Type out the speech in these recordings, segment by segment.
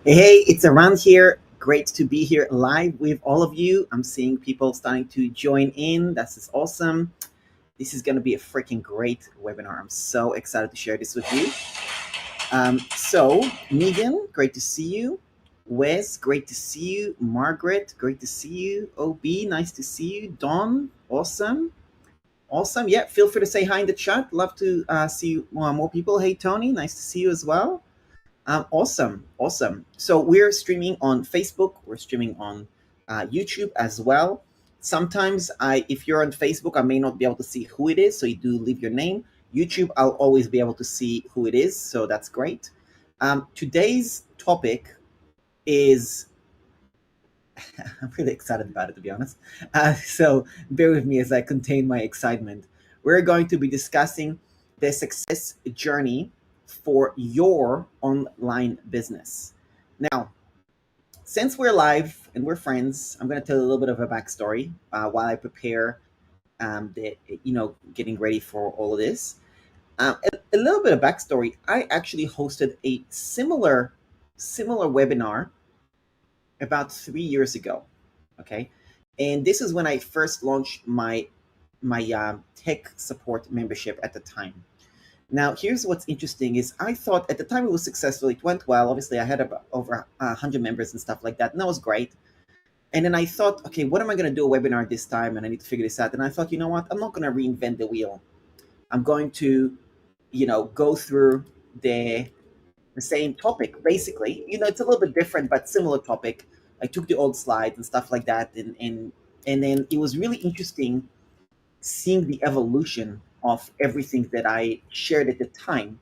Hey, it's Eran here. Great to be here live with all of you. I'm seeing people starting to join in. This is awesome. This is going to be a freaking great webinar. I'm so excited to share this with you. Megan, great to see you. Wes, great to see you. Margaret, great to see you. OB, nice to see you. Dawn, awesome. Awesome. Yeah, feel free to say hi in the chat. Love to see more people. Hey, Tony, nice to see you as well. Awesome. So we're streaming on Facebook. We're streaming on YouTube as well. Sometimes if you're on Facebook, I may not be able to see who it is. So you do leave your name. YouTube, I'll always be able to see who it is. So that's great. Today's topic is, I'm really excited about it, to be honest. So bear with me as I contain my excitement. We're going to be discussing the success journey for your online business. Now, since we're live and we're friends, I'm going to tell a little bit of a backstory while I prepare getting ready for all of this. A little bit of backstory. I actually hosted a similar webinar about 3 years ago. Okay, and this is when I first launched my tech support membership at the time. Now, here's what's interesting is I thought at the time it was successful. It went well. Obviously, I had about over 100 members and stuff like that, and that was great. And then I thought, okay, what am I going to do a webinar this time? And I need to figure this out. And I thought, you know what? I'm not going to reinvent the wheel. I'm going to, go through the same topic, basically. It's a little bit different, but similar topic. I took the old slides and stuff like that. And then it was really interesting seeing the evolution of everything that I shared at the time.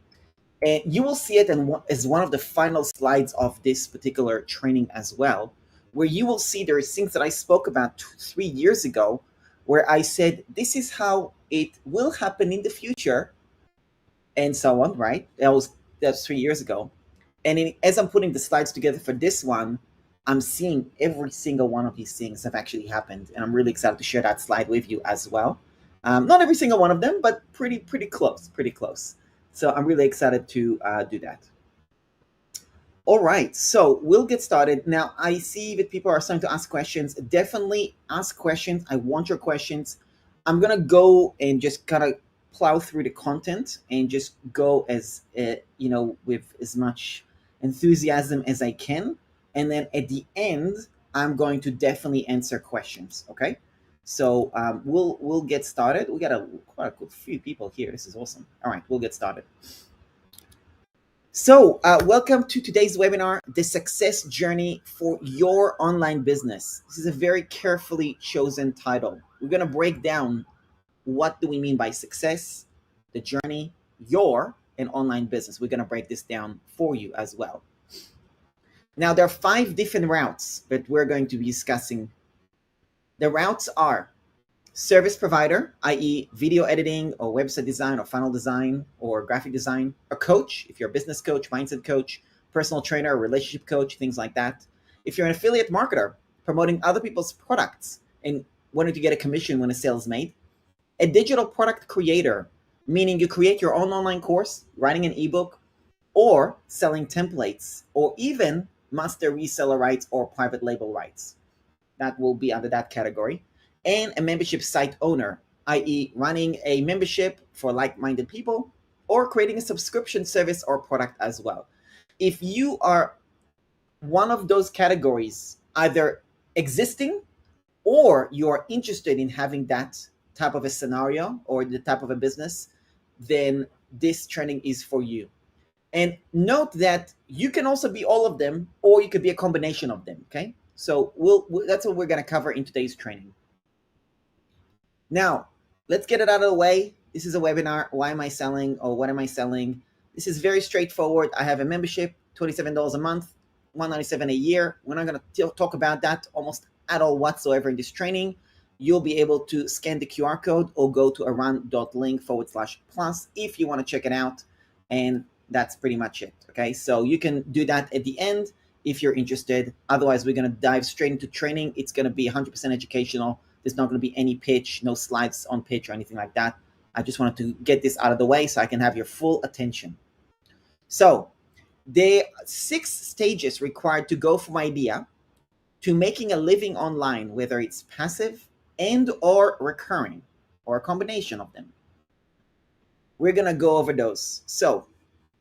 And you will see it as one of the final slides of this particular training as well, where you will see there are things that I spoke about 3 years ago, where I said, this is how it will happen in the future, and so on, right? That's 3 years ago. And as I'm putting the slides together for this one, I'm seeing every single one of these things have actually happened. And I'm really excited to share that slide with you as well. Not every single one of them, but pretty close. So I'm really excited to do that. All right, so we'll get started. Now, I see that people are starting to ask questions. Definitely ask questions. I want your questions. I'm going to go and just kind of plow through the content and just go as, with as much enthusiasm as I can. And then at the end, I'm going to definitely answer questions, okay? So we'll get started. We got quite a few people here. This is awesome. All right, we'll get started. So, welcome to today's webinar, The Success Journey for Your Online Business. This is a very carefully chosen title. We're going to break down what do we mean by success, the journey, your and online business. We're going to break this down for you as well. Now, there are 5 different routes that we're going to be discussing. The routes are service provider, i.e. video editing or website design or funnel design or graphic design, a coach, if you're a business coach, mindset coach, personal trainer, relationship coach, things like that. If you're an affiliate marketer, promoting other people's products and wanting to get a commission when a sale is made. A digital product creator, meaning you create your own online course, writing an ebook, or selling templates, or even master reseller rights or private label rights. That will be under that category. And a membership site owner, i.e. running a membership for like-minded people or creating a subscription service or product as well. If you are one of those categories, either existing or you're interested in having that type of a scenario or the type of a business, then this training is for you. And note that you can also be all of them, or you could be a combination of them, okay? So that's what we're going to cover in today's training. Now, let's get it out of the way. This is a webinar. Why am I selling, or what am I selling? This is very straightforward. I have a membership, $27 a month, $197 a year. We're not going to talk about that almost at all whatsoever in this training. You'll be able to scan the QR code or go to eran.link/plus if you want to check it out. And that's pretty much it. Okay, so you can do that at the end if you're interested. Otherwise, we're going to dive straight into training. It's going to be 100% educational. There's not going to be any pitch, no slides on pitch or anything like that. I just wanted to get this out of the way so I can have your full attention. So There are 6 stages required to go from idea to making a living online, whether it's passive and or recurring or a combination of them. We're going to go over those. So,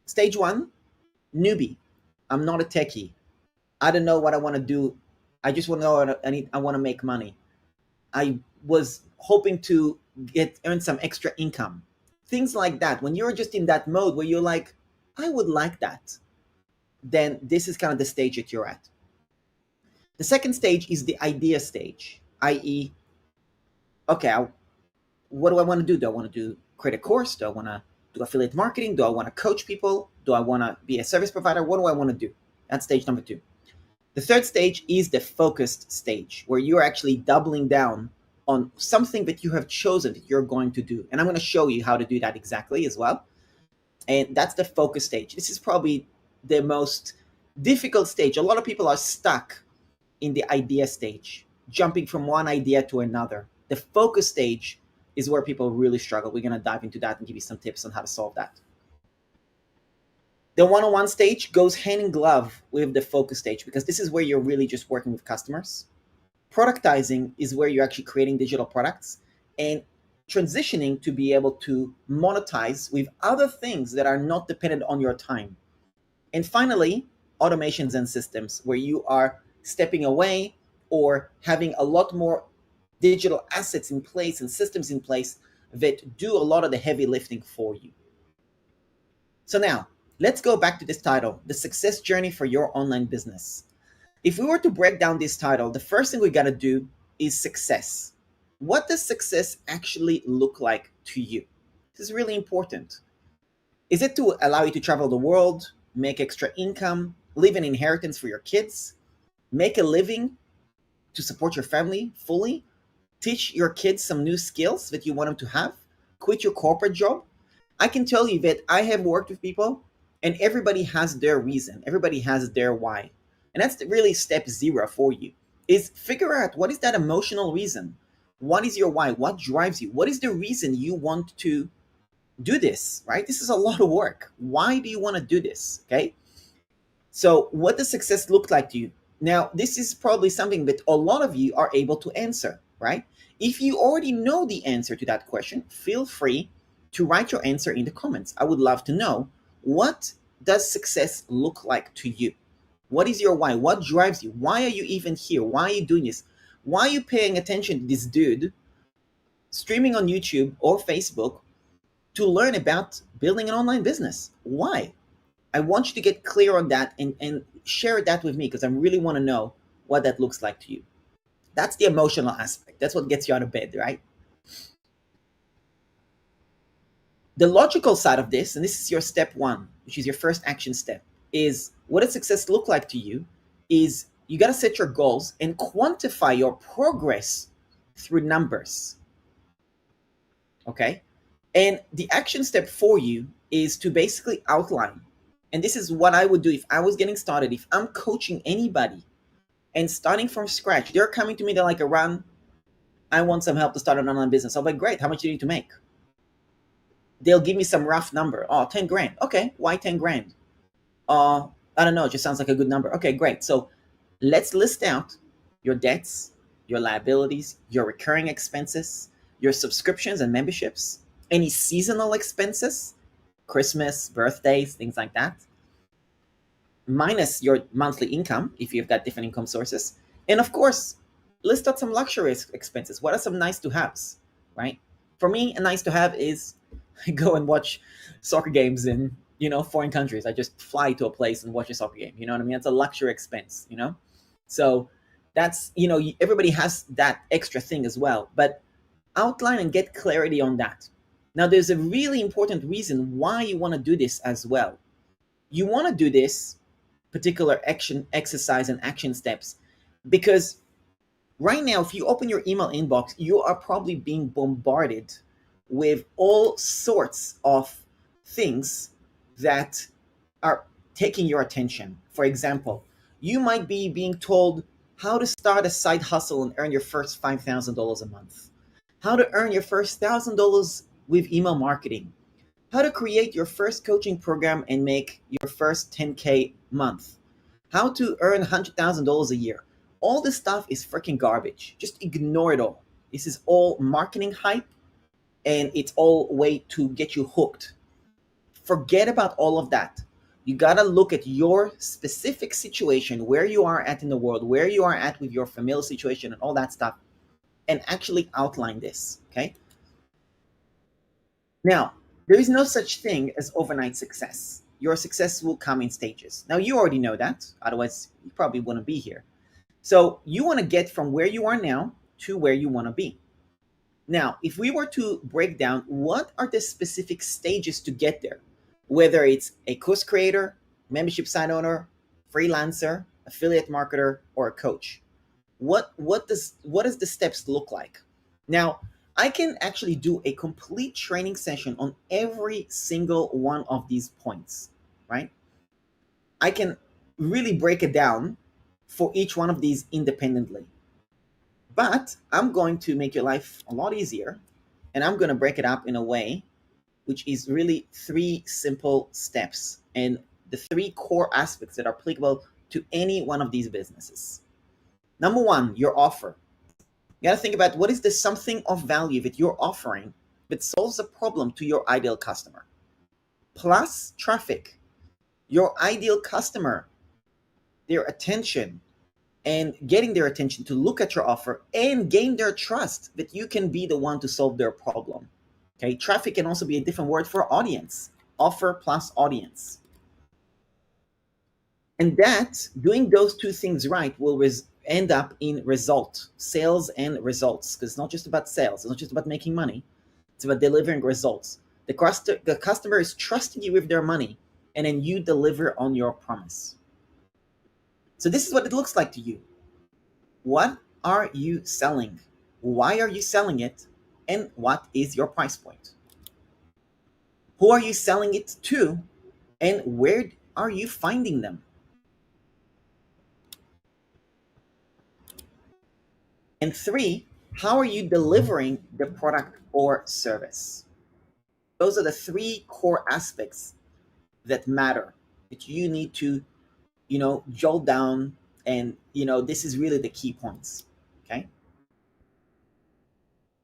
stage 1, newbie. I'm not a techie. I don't know what I want to do. I just want to know what I want to make money. I was hoping to earn some extra income. Things like that. When you're just in that mode where you're like, I would like that, then this is kind of the stage that you're at. The second stage is the idea stage, i.e., okay, what do I want to do? Do I want to create a course? Do I want to do affiliate marketing? Do I want to coach people? Do I want to be a service provider? What do I want to do? That's stage number 2. The third stage is the focused stage, where you're actually doubling down on something that you have chosen that you're going to do. And I'm going to show you how to do that exactly as well. And that's the focus stage. This is probably the most difficult stage. A lot of people are stuck in the idea stage, jumping from one idea to another. The focus stage is where people really struggle. We're going to dive into that and give you some tips on how to solve that. The one-on-one stage goes hand in glove with the focus stage, because this is where you're really just working with customers. Productizing is where you're actually creating digital products and transitioning to be able to monetize with other things that are not dependent on your time. And finally, automations and systems, where you are stepping away or having a lot more digital assets in place and systems in place that do a lot of the heavy lifting for you. So now, let's go back to this title, The Success Journey for Your Online Business. If we were to break down this title, the first thing we got to do is success. What does success actually look like to you? This is really important. Is it to allow you to travel the world, make extra income, leave an inheritance for your kids, make a living to support your family fully, teach your kids some new skills that you want them to have, quit your corporate job? I can tell you that I have worked with people and everybody has their reason. Everybody has their why. And that's really step 0 for you, is figure out what is that emotional reason. What is your why? What drives you? What is the reason you want to do this, right? This is a lot of work. Why do you want to do this? Okay. So what does success look like to you? Now, this is probably something that a lot of you are able to answer, right? If you already know the answer to that question, feel free to write your answer in the comments. I would love to know, what does success look like to you? What is your why? What drives you? Why are you even here? Why are you doing this? Why are you paying attention to this dude streaming on YouTube or Facebook to learn about building an online business? Why? I want you to get clear on that and share that with me, because I really want to know what that looks like to you. That's the emotional aspect. That's what gets you out of bed, right? The logical side of this, and this is your step 1, which is your first action step, is what does success look like to you? Is you got to set your goals and quantify your progress through numbers. Okay? And the action step for you is to basically outline. And this is what I would do if I was getting started. If I'm coaching anybody and starting from scratch, they're coming to me, they're like, Eran, I want some help to start an online business. I'm like, great, how much do you need to make? They'll give me some rough number. Oh, 10 grand. Okay, why 10 grand? I don't know, it just sounds like a good number. Okay, great. So let's list out your debts, your liabilities, your recurring expenses, your subscriptions and memberships, any seasonal expenses, Christmas, birthdays, things like that, minus your monthly income if you've got different income sources. And of course, list out some luxury expenses. What are some nice to haves, right? For me, a nice to have is go and watch soccer games in, foreign countries. I just fly to a place and watch a soccer game. You know what I mean? It's a luxury expense, So that's, everybody has that extra thing as well. But outline and get clarity on that. Now, there's a really important reason why you want to do this as well. You want to do this particular action exercise and action steps because right now, if you open your email inbox, you are probably being bombarded with all sorts of things that are taking your attention. For example, you might be being told how to start a side hustle and earn your first $5,000 a month, how to earn your first $1,000 with email marketing, how to create your first coaching program and make your first 10K month, how to earn $100,000 a year. All this stuff is freaking garbage. Just ignore it all. This is all marketing hype, and it's all way to get you hooked. Forget about all of that. You got to look at your specific situation, where you are at in the world, where you are at with your familial situation and all that stuff, and actually outline this, okay? Now, there is no such thing as overnight success. Your success will come in stages. Now, you already know that. Otherwise, you probably wouldn't be here. So you want to get from where you are now to where you want to be. Now, if we were to break down what are the specific stages to get there, whether it's a course creator, membership site owner, freelancer, affiliate marketer, or a coach, what does the steps look like? Now, I can actually do a complete training session on every single one of these points, right? I can really break it down for each one of these independently. But I'm going to make your life a lot easier, and I'm going to break it up in a way which is really 3 simple steps and the 3 core aspects that are applicable to any one of these businesses. Number 1, your offer. You got to think about what is the something of value that you're offering that solves a problem to your ideal customer. Plus traffic. Your ideal customer, their attention, and getting their attention to look at your offer and gain their trust that you can be the one to solve their problem. Okay, traffic can also be a different word for audience. Offer plus audience. And that, doing those 2 things right, will end up in result, sales and results. Because it's not just about sales, it's not just about making money, it's about delivering results. The customer is trusting you with their money, and then you deliver on your promise. So this is what it looks like to you. What are you selling? Why are you selling it? And what is your price point? Who are you selling it to? And where are you finding them? And 3, how are you delivering the product or service? Those are the 3 core aspects that matter, that you need to, jolt down, and, this is really the key points, okay?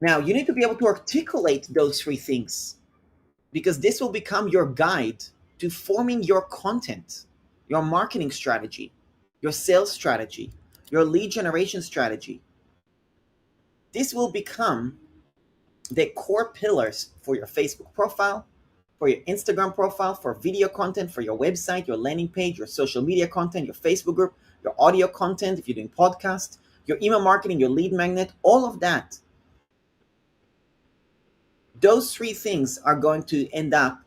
Now, you need to be able to articulate those 3 things, because this will become your guide to forming your content, your marketing strategy, your sales strategy, your lead generation strategy. This will become the core pillars for your Facebook profile, for your Instagram profile, for video content, for your website, your landing page, your social media content, your Facebook group, your audio content, if you're doing podcasts, your email marketing, your lead magnet, all of that. Those 3 things are going to end up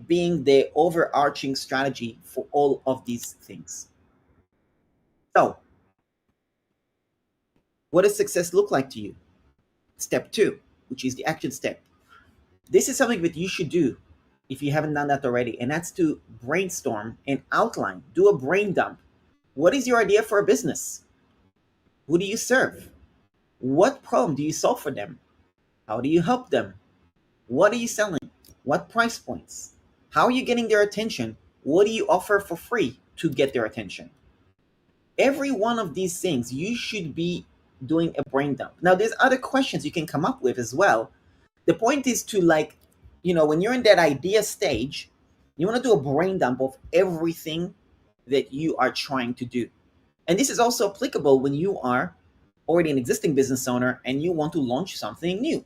being the overarching strategy for all of these things. So, what does success look like to you? Step 2, which is the action step. This is something that you should do if you haven't done that already, and that's to brainstorm and outline, do a brain dump. What is your idea for a business? Who do you serve? What problem do you solve for them? How do you help them? What are you selling? What price points? How are you getting their attention? What do you offer for free to get their attention? Every one of these things, you should be doing a brain dump. Now, there's other questions you can come up with as well. The point is to, when you're in that idea stage, you want to do a brain dump of everything that you are trying to do. And this is also applicable when you are already an existing business owner and you want to launch something new.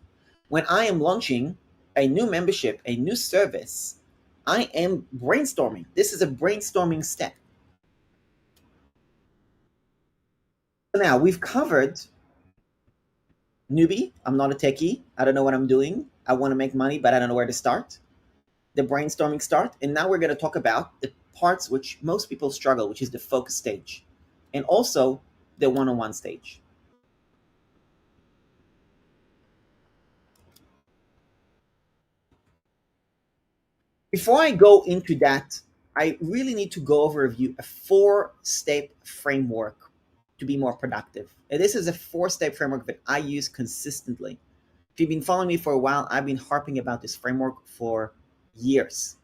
When I am launching a new membership, a new service, I am brainstorming. This is a brainstorming step. So now we've covered newbie, I'm not a techie, I don't know what I'm doing, I want to make money, but I don't know where to start. The brainstorming start, and now we're going to talk about the parts which most people struggle, which is the focus stage, and also the one-on-one stage. Before I go into that, I really need to go over a 4-step framework to be more productive. And this is a 4-step framework that I use consistently. If you've been following me for a while, I've been harping about this framework for years.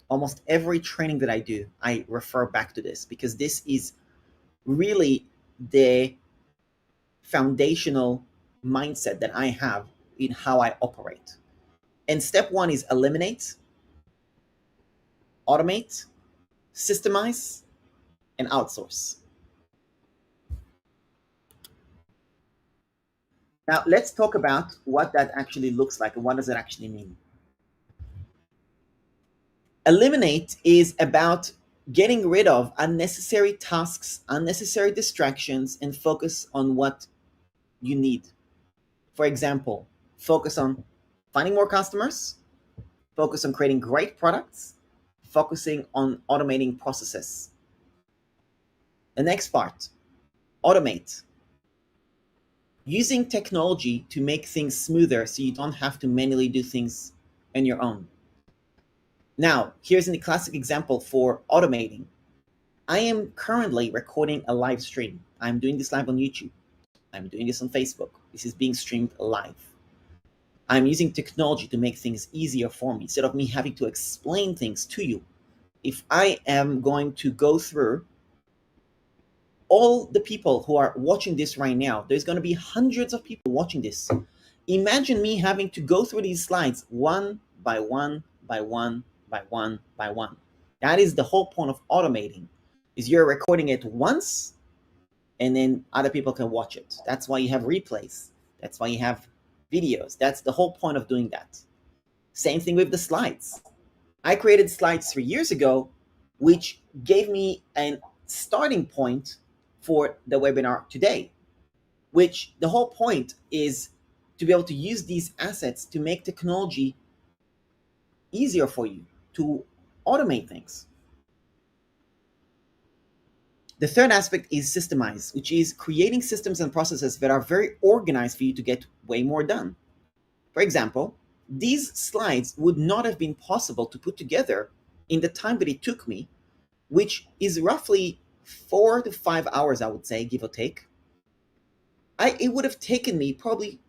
Almost every training that I do, I refer back to this because this is really the foundational mindset that I have in how I operate. And step one is eliminate, automate, systemize, and outsource. Now, let's talk about what that actually looks like and what does it actually mean. Eliminate is about getting rid of unnecessary tasks, unnecessary distractions, and focus on what you need. For example, focus on finding more customers, focus on creating great products, focusing on automating processes. The next part, automate. Using technology to make things smoother so you don't have to manually do things on your own. Now, here's a classic example for automating. I am currently recording a live stream. I'm doing this live on YouTube. I'm doing this on Facebook. This is being streamed live. I'm using technology to make things easier for me instead of me having to explain things to you. If I am going to go through all the people who are watching this right now, there's going to be hundreds of people watching this. Imagine me having to go through these slides one by one, by one, by one, by one. That is the whole point of automating, is you're recording it once and then other people can watch it. That's why you have replays. That's why you have videos. That's the whole point of doing that. Same thing with the slides. I created slides 3 years ago, which gave me a starting point for the webinar today, which the whole point is to be able to use these assets to make technology easier for you, to automate things. The third aspect is systemize, which is creating systems and processes that are very organized for you to get way more done. For example, these slides would not have been possible to put together in the time that it took me, which is roughly 4 to 5 hours, I would say, give or take. It would have taken me probably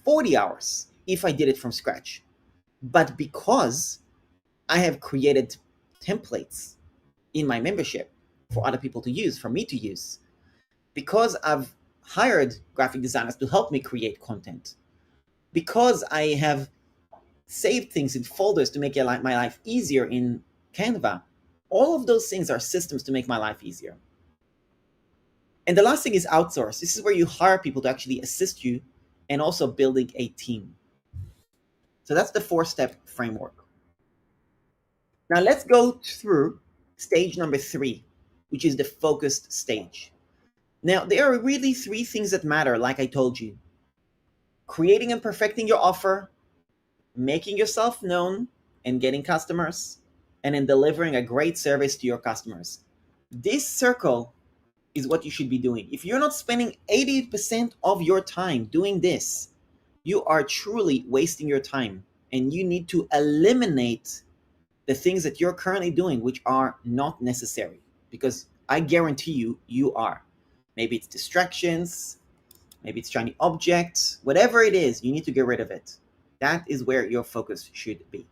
40 hours if I did it from scratch. But because I have created templates in my membership for other people to use, for me to use, because I've hired graphic designers to help me create content, because I have saved things in folders to make my life easier in Canva, all of those things are systems to make my life easier. And the last thing is outsource. This is where you hire people to actually assist you and also building a team. So that's the 4-step framework. Now let's go through stage number 3, which is the focused stage. Now, there are really 3 things that matter, like I told you. Creating and perfecting your offer, making yourself known and getting customers, and then delivering a great service to your customers. This circle is what you should be doing. If you're not spending 80% of your time doing this, you are truly wasting your time, and you need to eliminate the things that you're currently doing which are not necessary, because I guarantee you are. Maybe it's distractions, maybe it's shiny objects, whatever it is, you need to get rid of it. That is where your focus should be.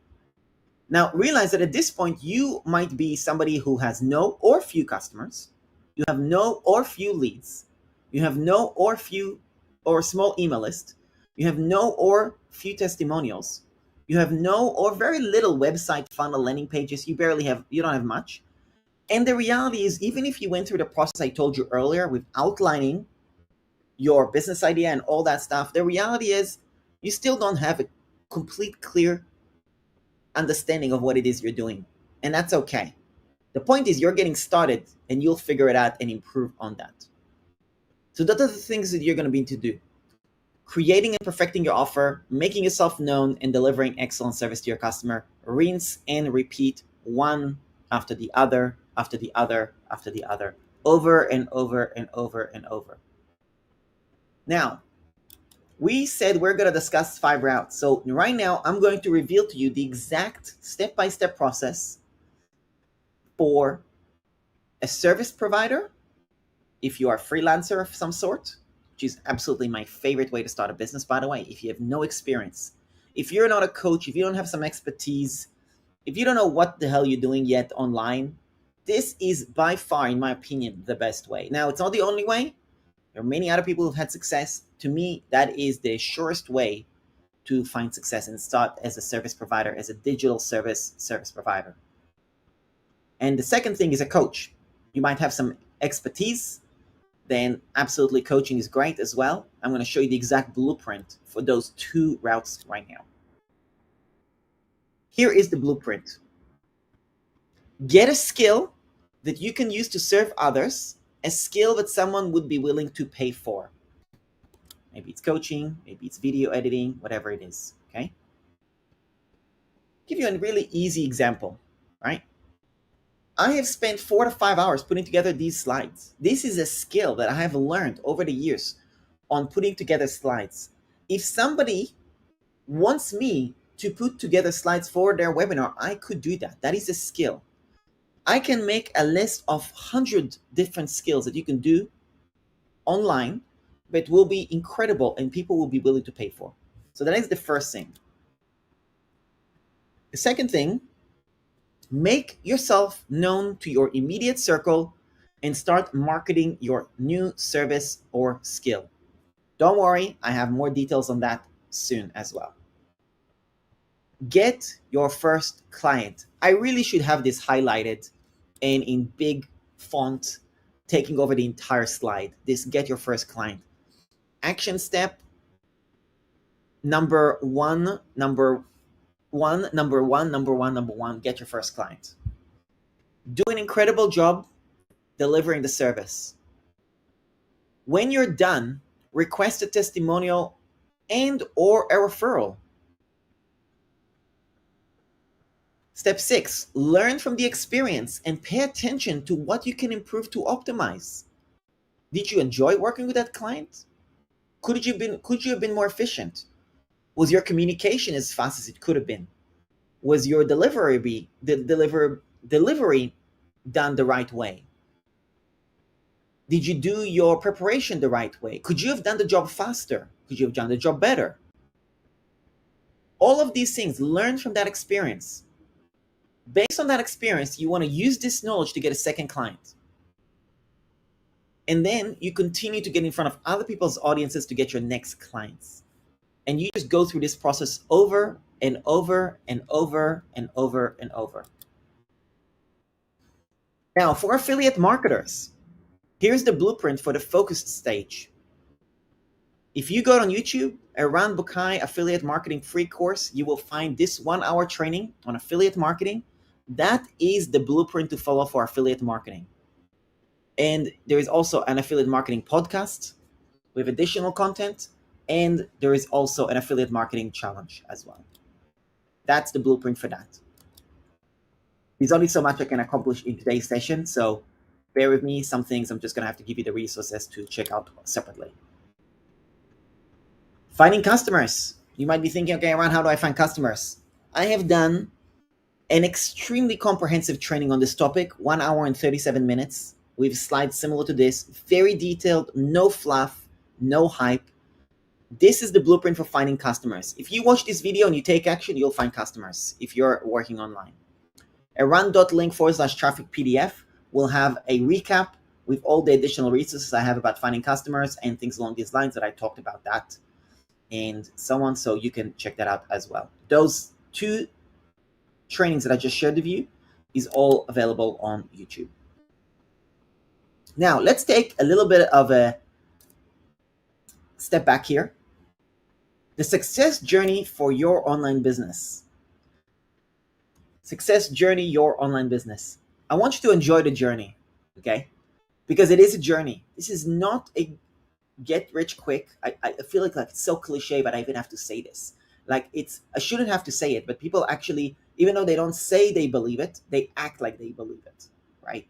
Now, realize that at this point, you might be somebody who has no or few customers, you have no or few leads, you have no or few or small email list, you have no or few testimonials, you have no or very little website funnel landing pages, you don't have much. And the reality is, even if you went through the process I told you earlier with outlining your business idea and all that stuff, the reality is you still don't have a complete, clear understanding of what it is you're doing. And that's okay. The point is you're getting started and you'll figure it out and improve on that. So those are the things that you're going to need to do. Creating and perfecting your offer, making yourself known, and delivering excellent service to your customer. Rinse and repeat one after the other, after the other, after the other, over and over and over and over. Now, we said we're going to discuss 5 routes. So right now, I'm going to reveal to you the exact step-by-step process for a service provider, if you are a freelancer of some sort, which is absolutely my favorite way to start a business, by the way, if you have no experience. If you're not a coach, if you don't have some expertise, If you don't know what the hell you're doing yet online, this is by far, in my opinion, the best way. Now, it's not the only way. There are many other people who've had success. To me, that is the surest way to find success and start as a service provider, as a digital service provider. And the second thing is a coach. You might have some expertise, then absolutely coaching is great as well. I'm going to show you the exact blueprint for those two routes right now. Here is the blueprint. Get a skill that you can use to serve others, a skill that someone would be willing to pay for. Maybe it's coaching, maybe it's video editing, whatever it is, okay? Give you a really easy example, right? I have spent 4 to 5 hours putting together these slides. This is a skill that I have learned over the years on putting together slides. If somebody wants me to put together slides for their webinar, I could do that. That is a skill. I can make a list of 100 different skills that you can do online, but will be incredible and people will be willing to pay for. So that is the first thing. The second thing, make yourself known to your immediate circle and start marketing your new service or skill. Don't worry, I have more details on that soon as well. Get your first client. I really should have this highlighted and in big font, taking over the entire slide. This get your first client. Action step number one, get your first client. Do an incredible job delivering the service. When you're done, request a testimonial and or a referral. Step 6, learn from the experience and pay attention to what you can improve to optimize. Did you enjoy working with that client? Could you have been more efficient? Was your communication as fast as it could have been? Was your delivery done the right way? Did you do your preparation the right way? Could you have done the job faster? Could you have done the job better? All of these things, learn from that experience. Based on that experience, you want to use this knowledge to get a second client. And then you continue to get in front of other people's audiences to get your next clients. And you just go through this process over and over and over and over and over. Now, for affiliate marketers, here's the blueprint for the focused stage. If you go on YouTube, around Bucai affiliate marketing free course, you will find this 1-hour training on affiliate marketing. That is the blueprint to follow for affiliate marketing. And there is also an affiliate marketing podcast with additional content. And there is also an affiliate marketing challenge as well. That's the blueprint for that. There's only so much I can accomplish in today's session, so bear with me. Some things I'm just going to have to give you the resources to check out separately. Finding customers. You might be thinking, okay, Eran, how do I find customers? I have done an extremely comprehensive training on this topic, 1 hour and 37 minutes, with slides similar to this, very detailed, no fluff, no hype. This is the blueprint for finding customers. If you watch this video and you take action, you'll find customers if you're working online. eran.link/traffic PDF will have a recap with all the additional resources I have about finding customers and things along these lines that I talked about that and so on. So you can check that out as well. Those two trainings that I just shared with you is all available on YouTube. Now, let's take a little bit of a step back here. The success journey for your online business. Success journey, your online business. I want you to enjoy the journey, okay? Because it is a journey. This is not a get rich quick. I feel like it's so cliche, but I even have to say this. Like I shouldn't have to say it, but people actually, even though they don't say they believe it, they act like they believe it, right?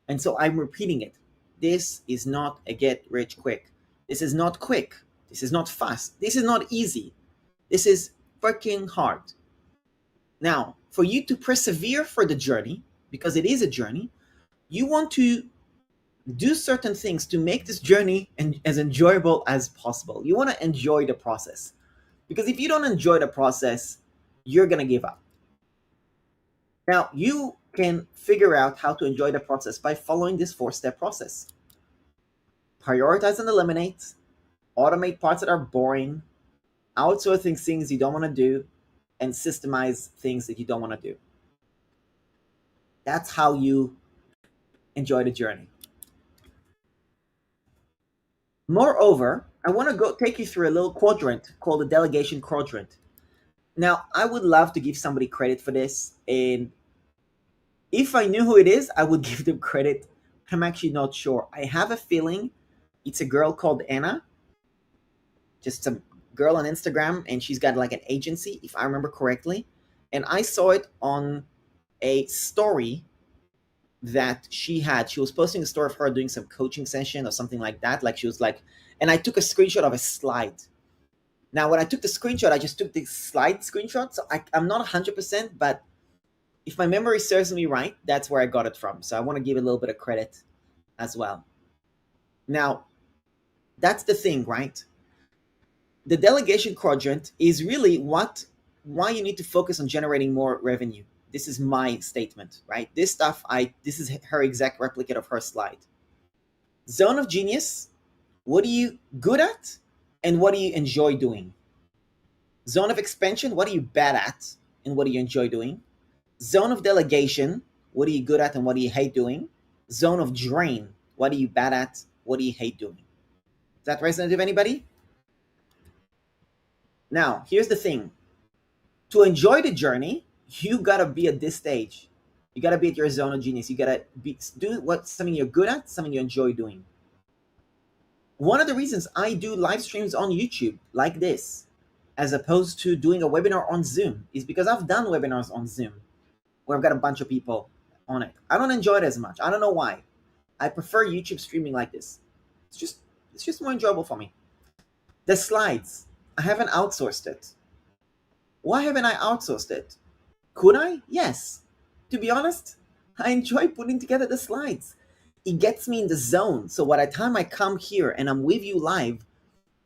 And so I'm repeating it. This is not a get rich quick. This is not quick. This is not fast. This is not easy. This is freaking hard. Now, for you to persevere for the journey, because it is a journey, you want to do certain things to make this journey as enjoyable as possible. You want to enjoy the process. Because if you don't enjoy the process, you're going to give up. Now, you can figure out how to enjoy the process by following this 4-step process. Prioritize and eliminate, automate parts that are boring, outsourcing things you don't want to do, and systemize things that you don't want to do. That's how you enjoy the journey. Moreover, I want to go take you through a little quadrant called the Delegation Quadrant. Now, I would love to give somebody credit for this, and if I knew who it is, I would give them credit. I'm actually not sure. I have a feeling it's a girl called Anna, just a girl on Instagram, and she's got like an agency, if I remember correctly. And I saw it on a story that she had. She was posting a story of her doing some coaching session or something like that. Like she was like, and I took a screenshot of a slide. Now, when I took the screenshot, I just took the slide screenshot. So I'm not 100%, but if my memory serves me right, that's where I got it from. So I want to give a little bit of credit as well. Now, that's the thing, right? The delegation quadrant is really why you need to focus on generating more revenue. This is my statement, right? This is her exact replicate of her slide. Zone of genius, what are you good at and what do you enjoy doing? Zone of expansion, what are you bad at and what do you enjoy doing? Zone of delegation, what are you good at and what do you hate doing? Zone of drain, what are you bad at, what do you hate doing? Does that resonate with anybody? Now, here's the thing. To enjoy the journey, you gotta be at this stage. You gotta be at your zone of genius. You gotta do something you're good at, something you enjoy doing. One of the reasons I do live streams on YouTube like this, as opposed to doing a webinar on Zoom, is because I've done webinars on Zoom where I've got a bunch of people on it. I don't enjoy it as much. I don't know why. I prefer YouTube streaming like this. It's just more enjoyable for me. The slides, I haven't outsourced it. Why haven't I outsourced it? Could I? Yes. To be honest, I enjoy putting together the slides. It gets me in the zone. So by the time I come here and I'm with you live,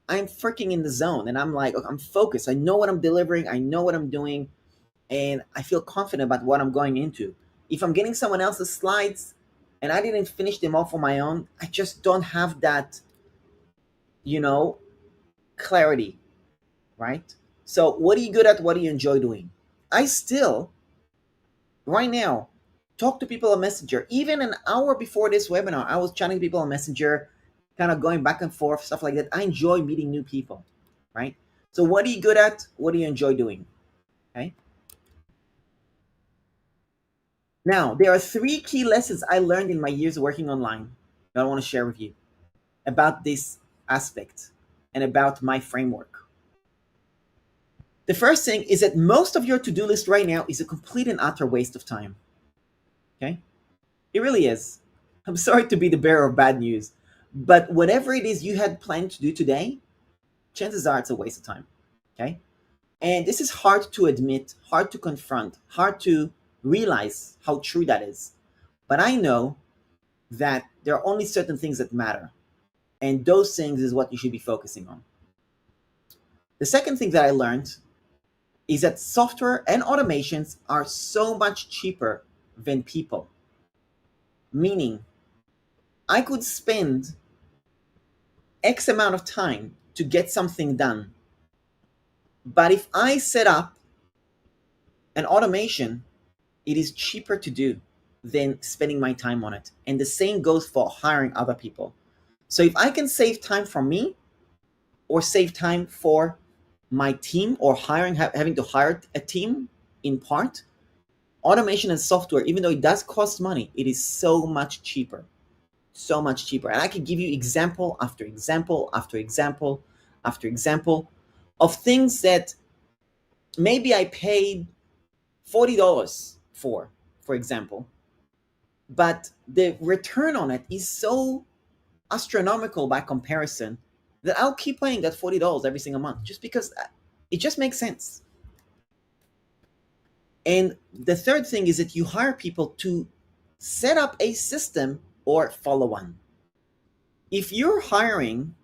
I'm freaking in the zone and I'm like, I'm focused. I know what I'm delivering. I know what I'm doing. And I feel confident about what I'm going into. If I'm getting someone else's slides and I didn't finish them off on my own, I just don't have that, clarity, right? So what are you good at? What do you enjoy doing? I still, right now, talk to people on Messenger. Even an hour before this webinar, I was chatting to people on Messenger, kind of going back and forth, stuff like that. I enjoy meeting new people, right? So what are you good at? What do you enjoy doing? Okay. Now, there are 3 key lessons I learned in my years working online that I want to share with you about this aspect and about my framework. The first thing is that most of your to-do list right now is a complete and utter waste of time. Okay? It really is. I'm sorry to be the bearer of bad news, but whatever it is you had planned to do today, chances are it's a waste of time. Okay? And this is hard to admit, hard to confront, hard to realize how true that is. But I know that there are only certain things that matter. And those things is what you should be focusing on. The second thing that I learned is that software and automations are so much cheaper than people. Meaning, I could spend X amount of time to get something done. But if I set up an automation, it is cheaper to do than spending my time on it. And the same goes for hiring other people. So if I can save time for me or save time for my team or having to hire a team in part, automation and software, even though it does cost money, it is so much cheaper. So much cheaper. And I could give you example after example after example after example of things that maybe I paid $40 for example, but the return on it is so astronomical by comparison that I'll keep paying that $40 every single month just because it just makes sense. And the third thing is that you hire people to set up a system or follow one. If you're hiring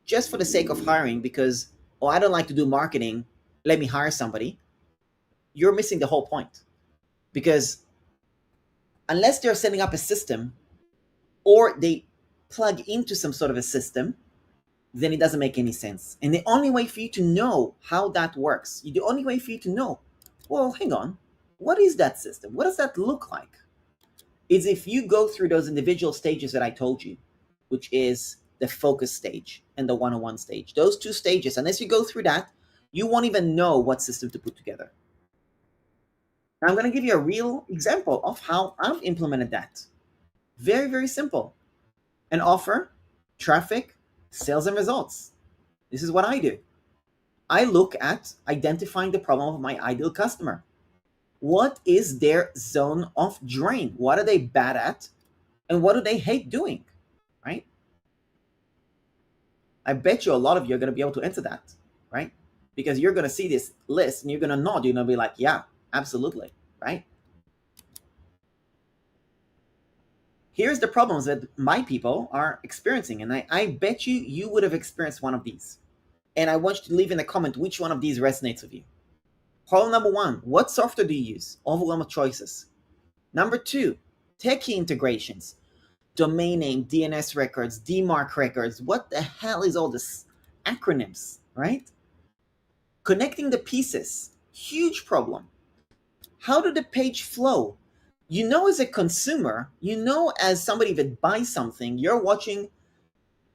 just for the sake of hiring because, oh, I don't like to do marketing, let me hire somebody, you're missing the whole point. Because unless they're setting up a system or they plug into some sort of a system, then it doesn't make any sense. And the only way for you to know how that works, the only way for you to know, well, hang on, what is that system? What does that look like? Is if you go through those individual stages that I told you, which is the focus stage and the one-on-one stage. Those two stages, unless you go through that, you won't even know what system to put together. Now, I'm going to give you a real example of how I've implemented that. Very, very simple. An offer, traffic, sales, and results. This is what I do. I look at identifying the problem of my ideal customer. What is their zone of drain? What are they bad at? And what do they hate doing? Right? I bet you a lot of you are going to be able to answer that, right? Because you're going to see this list and you're going to nod. You're going to be like, yeah, absolutely, right? Here's the problems that my people are experiencing. And I bet you would have experienced one of these. And I want you to leave in a comment which one of these resonates with you. Problem number one, what software do you use? Overwhelm of choices. Number two, techie integrations. Domain name, DNS records, DMARC records. What the hell is all this acronyms, right? Connecting the pieces, huge problem. How did the page flow? You know, as a consumer, you know, as somebody that buys something, you're watching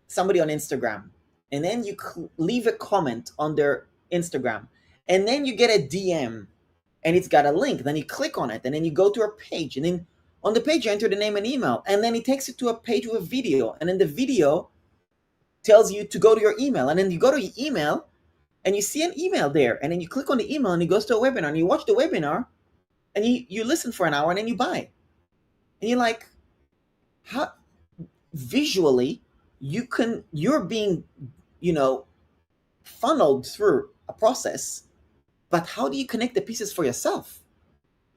somebody on Instagram, and then you leave a comment on their Instagram, and then you get a DM, and it's got a link. Then you click on it, and then you go to a page, and then on the page you enter the name and email, and then it takes you to a page with a video, and then the video tells you to go to your email, and then you go to your email, and you see an email there, and then you click on the email, and it goes to a webinar, and you watch the webinar, and you listen for an hour, and then you buy. And you're like, how visually you're being, funneled through a process, but how do you connect the pieces for yourself?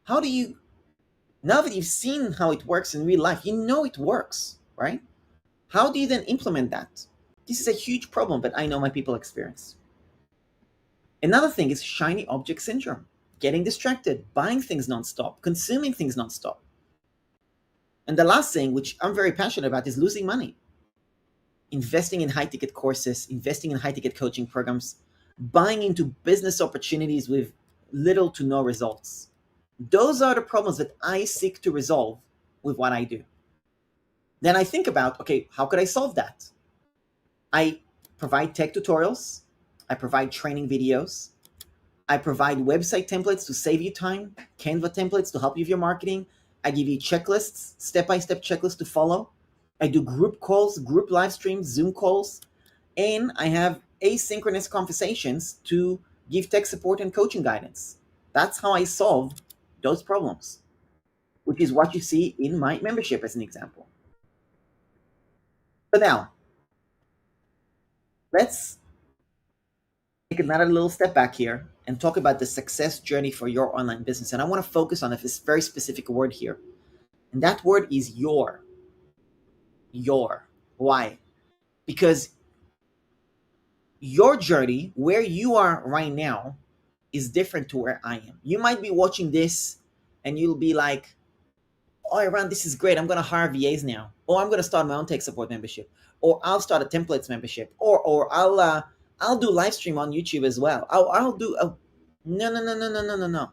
How do you, now that you've seen how it works in real life, you know it works, right? How do you then implement that? This is a huge problem that I know my people experience. Another thing is shiny object syndrome. Getting distracted, buying things nonstop, consuming things nonstop. And the last thing, which I'm very passionate about, is losing money. Investing in high-ticket courses, investing in high-ticket coaching programs, buying into business opportunities with little to no results. Those are the problems that I seek to resolve with what I do. Then I think about, okay, how could I solve that? I provide tech tutorials. I provide training videos. I provide website templates to save you time, Canva templates to help you with your marketing. I give you checklists, step-by-step checklists to follow. I do group calls, group live streams, Zoom calls, and I have asynchronous conversations to give tech support and coaching guidance. That's how I solve those problems, which is what you see in my membership as an example. So now, let's take another little step back here and talk about the success journey for your online business. And I want to focus on this very specific word here. And that word is your. Why? Because your journey, where you are right now, is different to where I am. You might be watching this and you'll be like, oh, Eran, this is great. I'm going to hire VAs now. Or I'm going to start my own tech support membership. Or I'll start a templates membership. Or I'll do live stream on YouTube as well. I'll do no.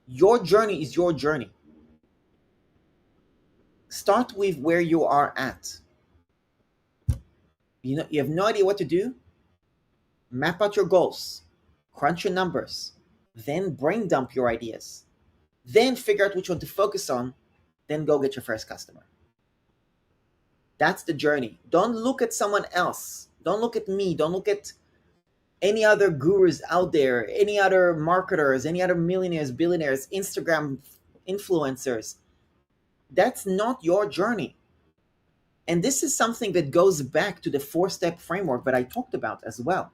Your journey is your journey. Start with where you are at. You have no idea what to do. Map out your goals, crunch your numbers, then brain dump your ideas, then figure out which one to focus on, then go get your first customer. That's the journey. Don't look at someone else. Don't look at me. Don't look at any other gurus out there, any other marketers, any other millionaires, billionaires, Instagram influencers. That's not your journey. And this is something that goes back to the 4-step framework that I talked about as well.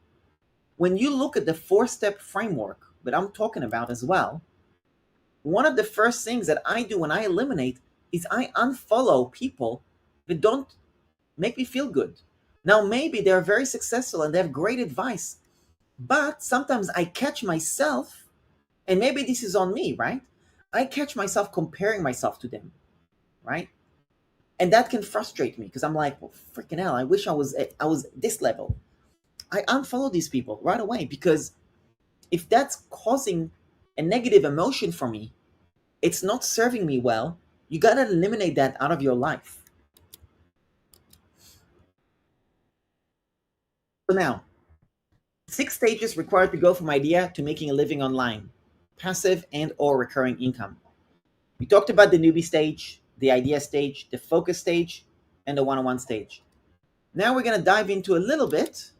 When you look at the 4-step framework that I'm talking about as well, one of the first things that I do when I eliminate is I unfollow people that don't make me feel good. Now, maybe they're very successful and they have great advice, but sometimes I catch myself And maybe this is on me, right? I catch myself comparing myself to them, right? And that can frustrate me because I'm like, well, freaking hell, I wish I was this level. I unfollow these people right away because if that's causing a negative emotion for me, it's not serving me well. You got to eliminate that out of your life. So now, 6 stages required to go from idea to making a living online, passive and or recurring income. We talked about the newbie stage, the idea stage, the focus stage, and the one-on-one stage. Now we're going to dive into a little bit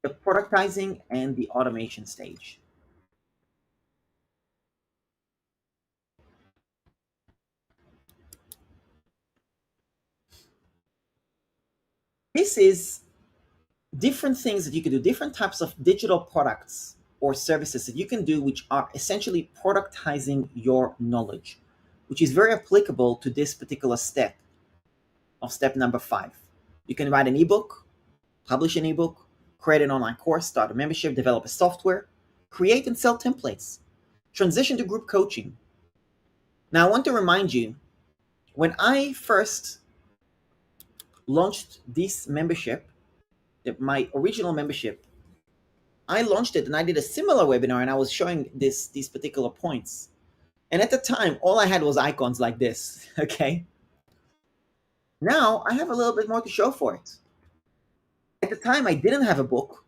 the productizing and the automation stage. This is different things that you can do, different types of digital products or services that you can do, which are essentially productizing your knowledge, which is very applicable to this particular step of step number 5. You can write an ebook, publish an ebook, create an online course, start a membership, develop a software, create and sell templates, transition to group coaching. Now, I want to remind you, when I first launched this membership, my original membership, I launched it and I did a similar webinar and I was showing these particular points. And at the time, all I had was icons like this, okay? Now I have a little bit more to show for it. At the time, I didn't have a book.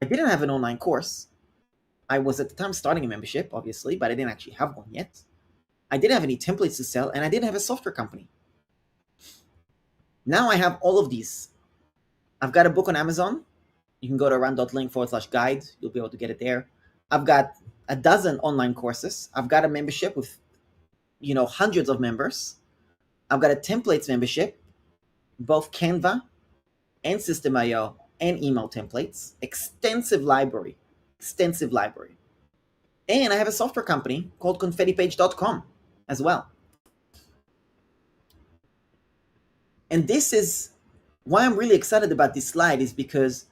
I didn't have an online course. I was at the time starting a membership, obviously, but I didn't actually have one yet. I didn't have any templates to sell, and I didn't have a software company. Now I have all of these. I've got a book on Amazon. You can go to eran.link/guide. You'll be able to get it there. I've got a dozen online courses. I've got a membership with, hundreds of members. I've got a templates membership, both Canva and System.io and email templates. Extensive library. And I have a software company called confettipage.com as well. And this is why I'm really excited about this slide, is because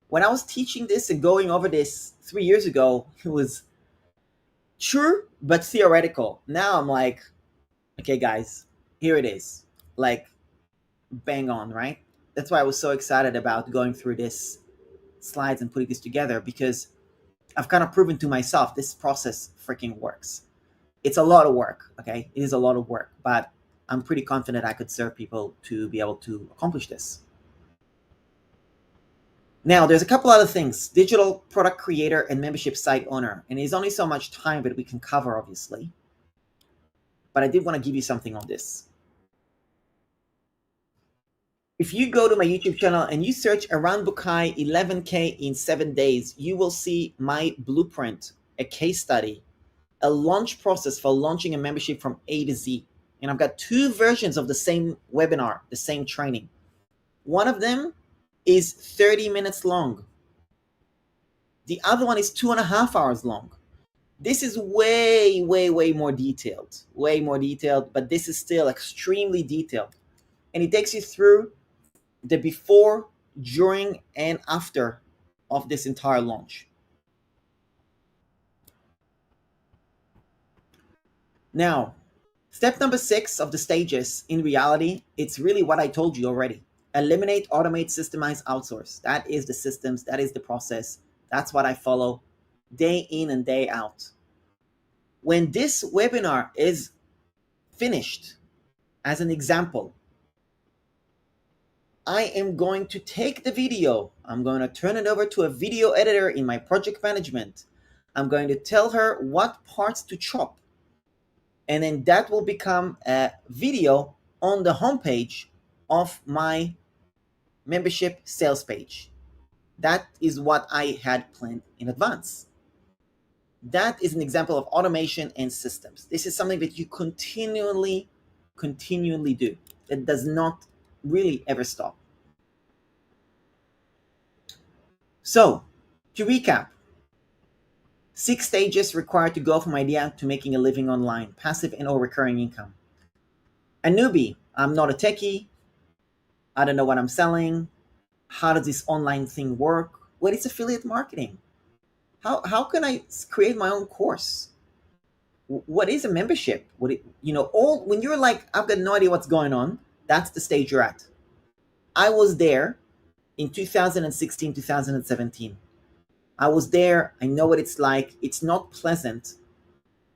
when I was teaching this and going over this 3 years ago, it was true, but theoretical. Now I'm like, okay, guys, here it is. Like, bang on, right? That's why I was so excited about going through this slides and putting this together, because I've kind of proven to myself this process freaking works. It's a lot of work, okay? It is a lot of work, but I'm pretty confident I could serve people to be able to accomplish this. Now, there's a couple other things. Digital product creator and membership site owner. And there's only so much time that we can cover, obviously. But I did want to give you something on this. If you go to my YouTube channel and you search around Bucai 11K in 7 days, you will see my blueprint, a case study, a launch process for launching a membership from A to Z. And I've got 2 versions of the same webinar, the same training. One of them is 30 minutes long. The other one is 2.5 hours long. This is way more detailed, but this is still extremely detailed. And it takes you through the before, during, and after of this entire launch. Now, step number 6 of the stages, in reality, it's really what I told you already. Eliminate, automate, systemize, outsource. That is the systems, that is the process. That's what I follow day in and day out. When this webinar is finished, as an example, I am going to take the video. I'm going to turn it over to a video editor in my project management. I'm going to tell her what parts to chop. And then that will become a video on the homepage of my membership sales page. That is what I had planned in advance. That is an example of automation and systems. This is something that you continually do. It does not really ever stop. So, to recap, 6 stages required to go from idea to making a living online, passive and or recurring income. A newbie, I'm not a techie. I don't know what I'm selling. How does this online thing work? What is affiliate marketing? How can I create my own course? What is a membership? All when you're like, I've got no idea what's going on, that's the stage you're at. I was there in 2016, 2017. I was there. I know what it's like. It's not pleasant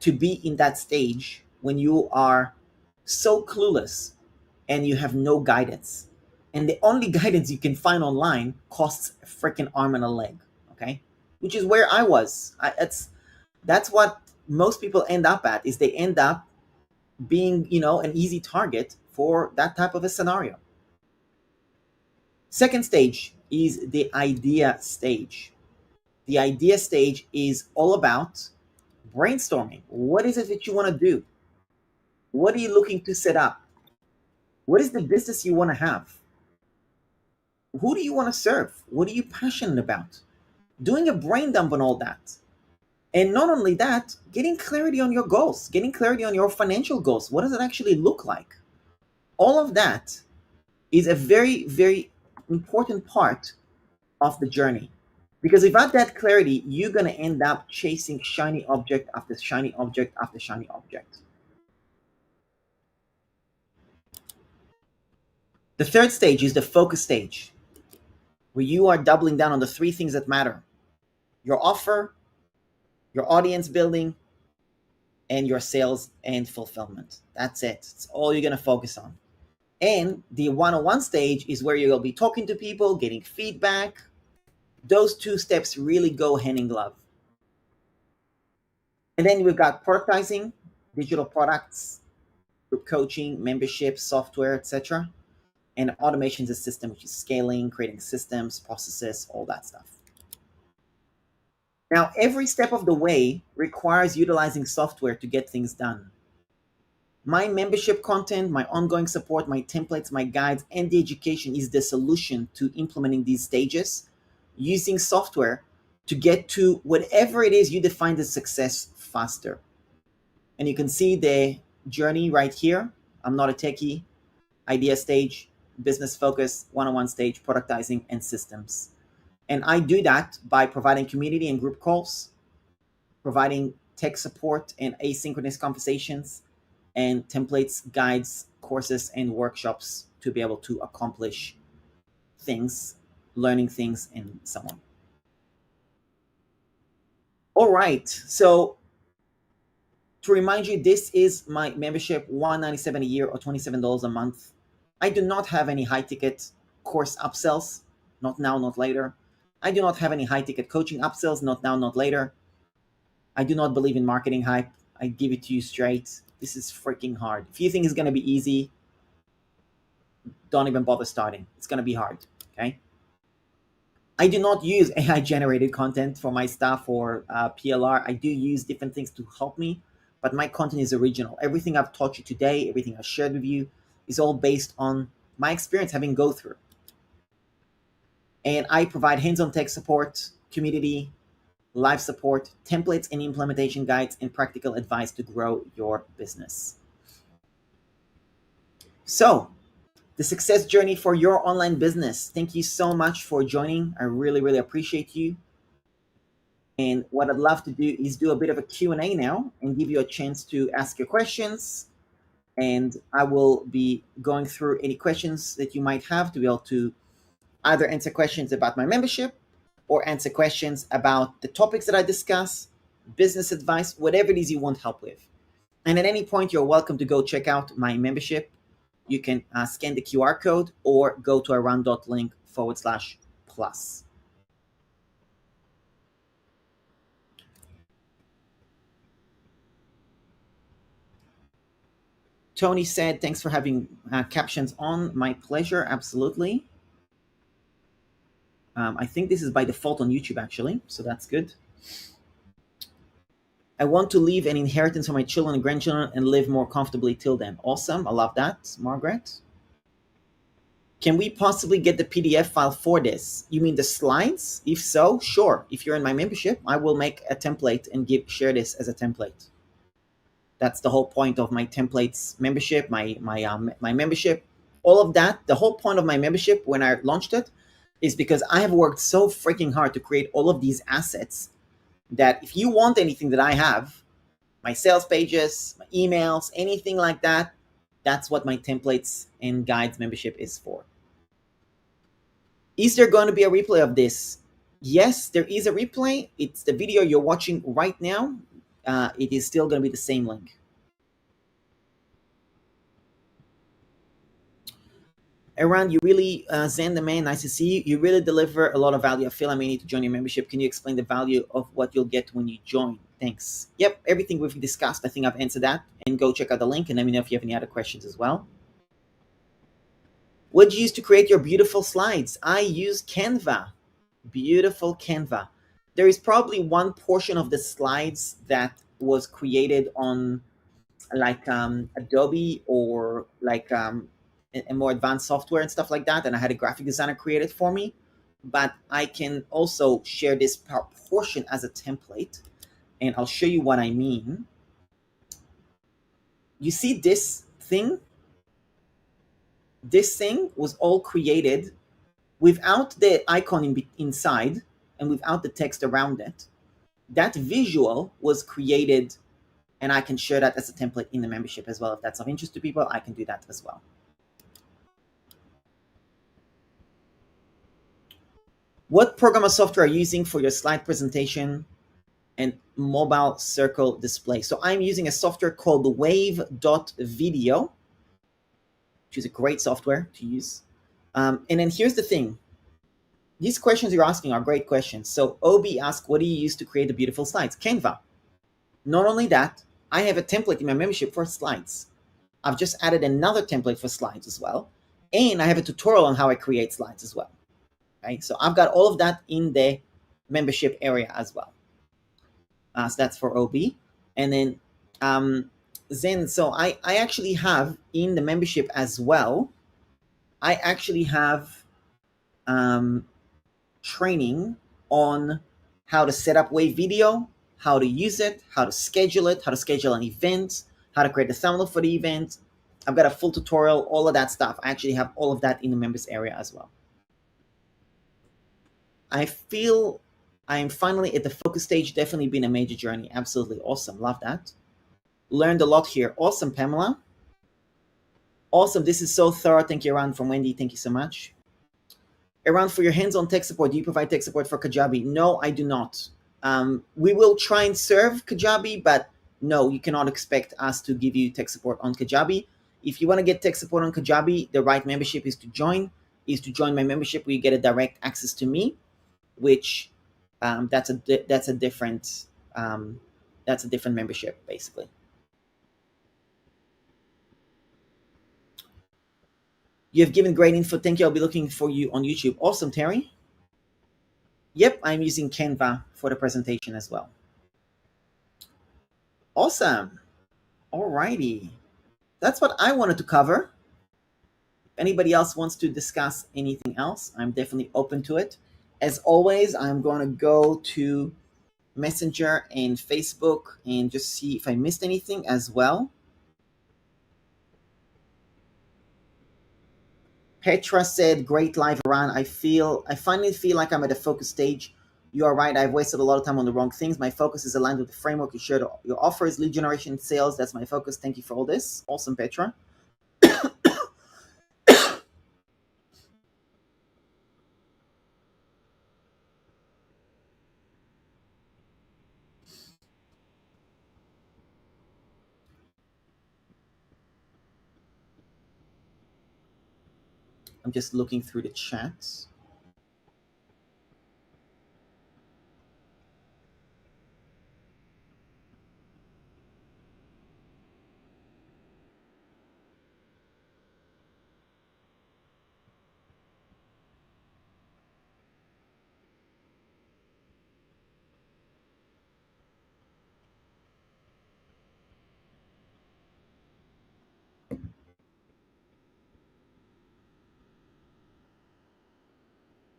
to be in that stage when you are so clueless and you have no guidance. And the only guidance you can find online costs a freaking arm and a leg. Okay, which is where I was. That's what most people end up at. Is they end up being, an easy target for that type of a scenario. Second stage is the idea stage. The idea stage is all about brainstorming. What is it that you want to do? What are you looking to set up? What is the business you want to have? Who do you want to serve? What are you passionate about? Doing a brain dump on all that. And not only that, getting clarity on your goals, getting clarity on your financial goals. What does it actually look like? All of that is a very, very important part of the journey. Because without that clarity, you're going to end up chasing shiny object after shiny object after shiny object. The third stage is the focus stage, where you are doubling down on the three things that matter: your offer, your audience building, and your sales and fulfillment. That's it. It's all you're going to focus on. And the one-on-one stage is where you'll be talking to people, getting feedback. Those two steps really go hand in glove. And then we've got productizing, digital products, group coaching, membership, software, etc. And automation is a system, which is scaling, creating systems, processes, all that stuff. Now, every step of the way requires utilizing software to get things done. My membership content, my ongoing support, my templates, my guides, and the education is the solution to implementing these stages using software to get to whatever it is you define as success faster. And you can see the journey right here. I'm not a techie. Idea stage, business focus, one-on-one stage, productizing, and systems. And I do that by providing community and group calls, providing tech support and asynchronous conversations, and templates, guides, courses, and workshops to be able to accomplish things, learning things, and so on. All right, so to remind you, this is my membership, $197 a year or $27 a month. I do not have any high-ticket course upsells, not now, not later. I do not have any high-ticket coaching upsells, not now, not later. I do not believe in marketing hype. I give it to you straight. This is freaking hard. If you think it's going to be easy, don't even bother starting. It's going to be hard, okay? I do not use AI-generated content for my stuff or PLR. I do use different things to help me, but my content is original. Everything I've taught you today, everything I've shared with you is all based on my experience having go through. And I provide hands-on tech support, community, live support, templates and implementation guides, and practical advice to grow your business. So, the success journey for your online business. Thank you so much for joining. I really, really appreciate you. And what I'd love to do is do a bit of a Q&A now and give you a chance to ask your questions. And I will be going through any questions that you might have to be able to either answer questions about my membership or answer questions about the topics that I discuss, business advice, whatever it is you want help with. And at any point, you're welcome to go check out my membership. You can scan the QR code or go to eran.link/plus. Tony said, thanks for having captions on. My pleasure, absolutely. I think this is by default on YouTube, actually, so that's good. I want to leave an inheritance for my children and grandchildren and live more comfortably till then. Awesome. I love that, Margaret. Can we possibly get the PDF file for this? You mean the slides? If so, sure. If you're in my membership, I will make a template and share this as a template. That's the whole point of my templates membership, my membership. All of that, the whole point of my membership when I launched it is because I have worked so freaking hard to create all of these assets that if you want anything that I have, my sales pages, my emails, anything like that, that's what my templates and guides membership is for. Is there going to be a replay of this? Yes, there is a replay. It's the video you're watching right now. It is still going to be the same link. Eran, you really, Zen the man, nice to see you. You really deliver a lot of value. I feel I may need to join your membership. Can you explain the value of what you'll get when you join? Thanks. Yep, everything we've discussed, I think I've answered that. And go check out the link and let me know if you have any other questions as well. What do you use to create your beautiful slides? I use Canva. Beautiful Canva. There is probably one portion of the slides that was created on like Adobe or like a more advanced software and stuff like that, and I had a graphic designer create it for me. But I can also share this portion as a template, and I'll show you what I mean. You see this thing? This thing was all created without the icon inside and without the text around it. That visual was created, and I can share that as a template in the membership as well. If that's of interest to people, I can do that as well. What program or software are you using for your slide presentation and mobile circle display? So I'm using a software called Wave.video, which is a great software to use. And then here's the thing. These questions you're asking are great questions. So Obi asked, what do you use to create the beautiful slides? Canva. Not only that, I have a template in my membership for slides. I've just added another template for slides as well. And I have a tutorial on how I create slides as well. Right? So I've got all of that in the membership area as well. So that's for OB. And then Zen, so I actually have in the membership as well, I actually have training on how to set up Wave Video, how to use it, how to schedule an event, how to create a thumbnail for the event. I've got a full tutorial, all of that stuff. I actually have all of that in the members area as well. I feel I am finally at the focus stage. Definitely been a major journey. Absolutely awesome. Love that. Learned a lot here. Awesome, Pamela. Awesome. This is so thorough. Thank you, Eran, from Wendy. Thank you so much. Eran, for your hands-on tech support, do you provide tech support for Kajabi? No, I do not. We will try and serve Kajabi, but no, you cannot expect us to give you tech support on Kajabi. If you want to get tech support on Kajabi, the right membership is to join my membership where you get a direct access to me, which that's a different membership basically. You have given great info. Thank you. I'll be looking for you on YouTube. Awesome, Terry. Yep, I'm using Canva for the presentation as well. Awesome. Alrighty. That's what I wanted to cover. If anybody else wants to discuss anything else, I'm definitely open to it. As always, I'm going to go to Messenger and Facebook and just see if I missed anything as well. Petra said, great live run. I finally feel like I'm at a focus stage. You are right. I've wasted a lot of time on the wrong things. My focus is aligned with the framework you shared. Your offers, lead generation, sales. That's my focus. Thank you for all this. Awesome, Petra. I'm just looking through the chats.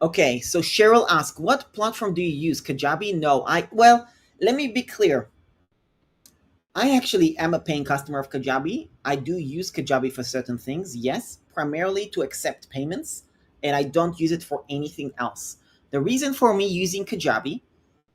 Okay, so Cheryl asked, what platform do you use? Kajabi? No, well, let me be clear. I actually am a paying customer of Kajabi. I do use Kajabi for certain things, yes, primarily to accept payments, and I don't use it for anything else. The reason for me using Kajabi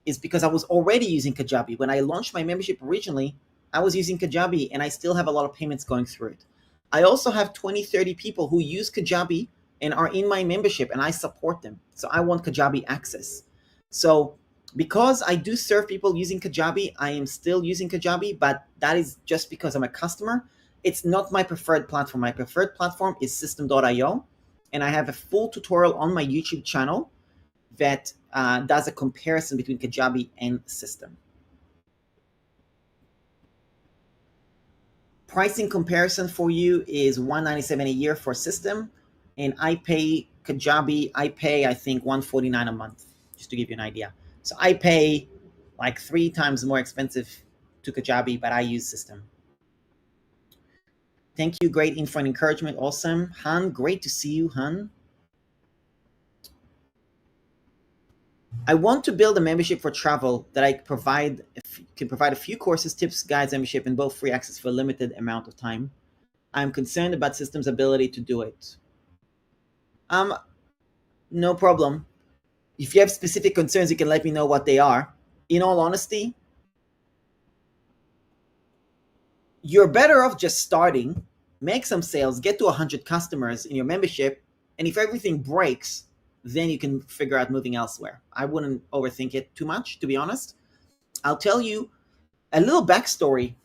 is because I was already using Kajabi. When I launched my membership originally, I was using Kajabi and I still have a lot of payments going through it. I also have 20, 30 people who use Kajabi and are in my membership and I support them. So I want Kajabi access. So because I do serve people using Kajabi, I am still using Kajabi, but that is just because I'm a customer. It's not my preferred platform. My preferred platform is system.io, and I have a full tutorial on my YouTube channel that does a comparison between Kajabi and System. Pricing comparison for you is $197 a year for System, and I pay Kajabi, I think $149 a month, just to give you an idea. So I pay like 3 times more expensive to Kajabi, but I use System. Thank you, great info and encouragement, awesome. Han, great to see you, Han. I want to build a membership for travel that I can provide a few courses, tips, guides, membership, and both free access for a limited amount of time. I'm concerned about System's ability to do it. No problem. If you have specific concerns, you can let me know what they are. In all honesty, you're better off just starting, make some sales, get to 100 customers in your membership, and if everything breaks, then you can figure out moving elsewhere. I wouldn't overthink it too much, to be honest. I'll tell you a little backstory.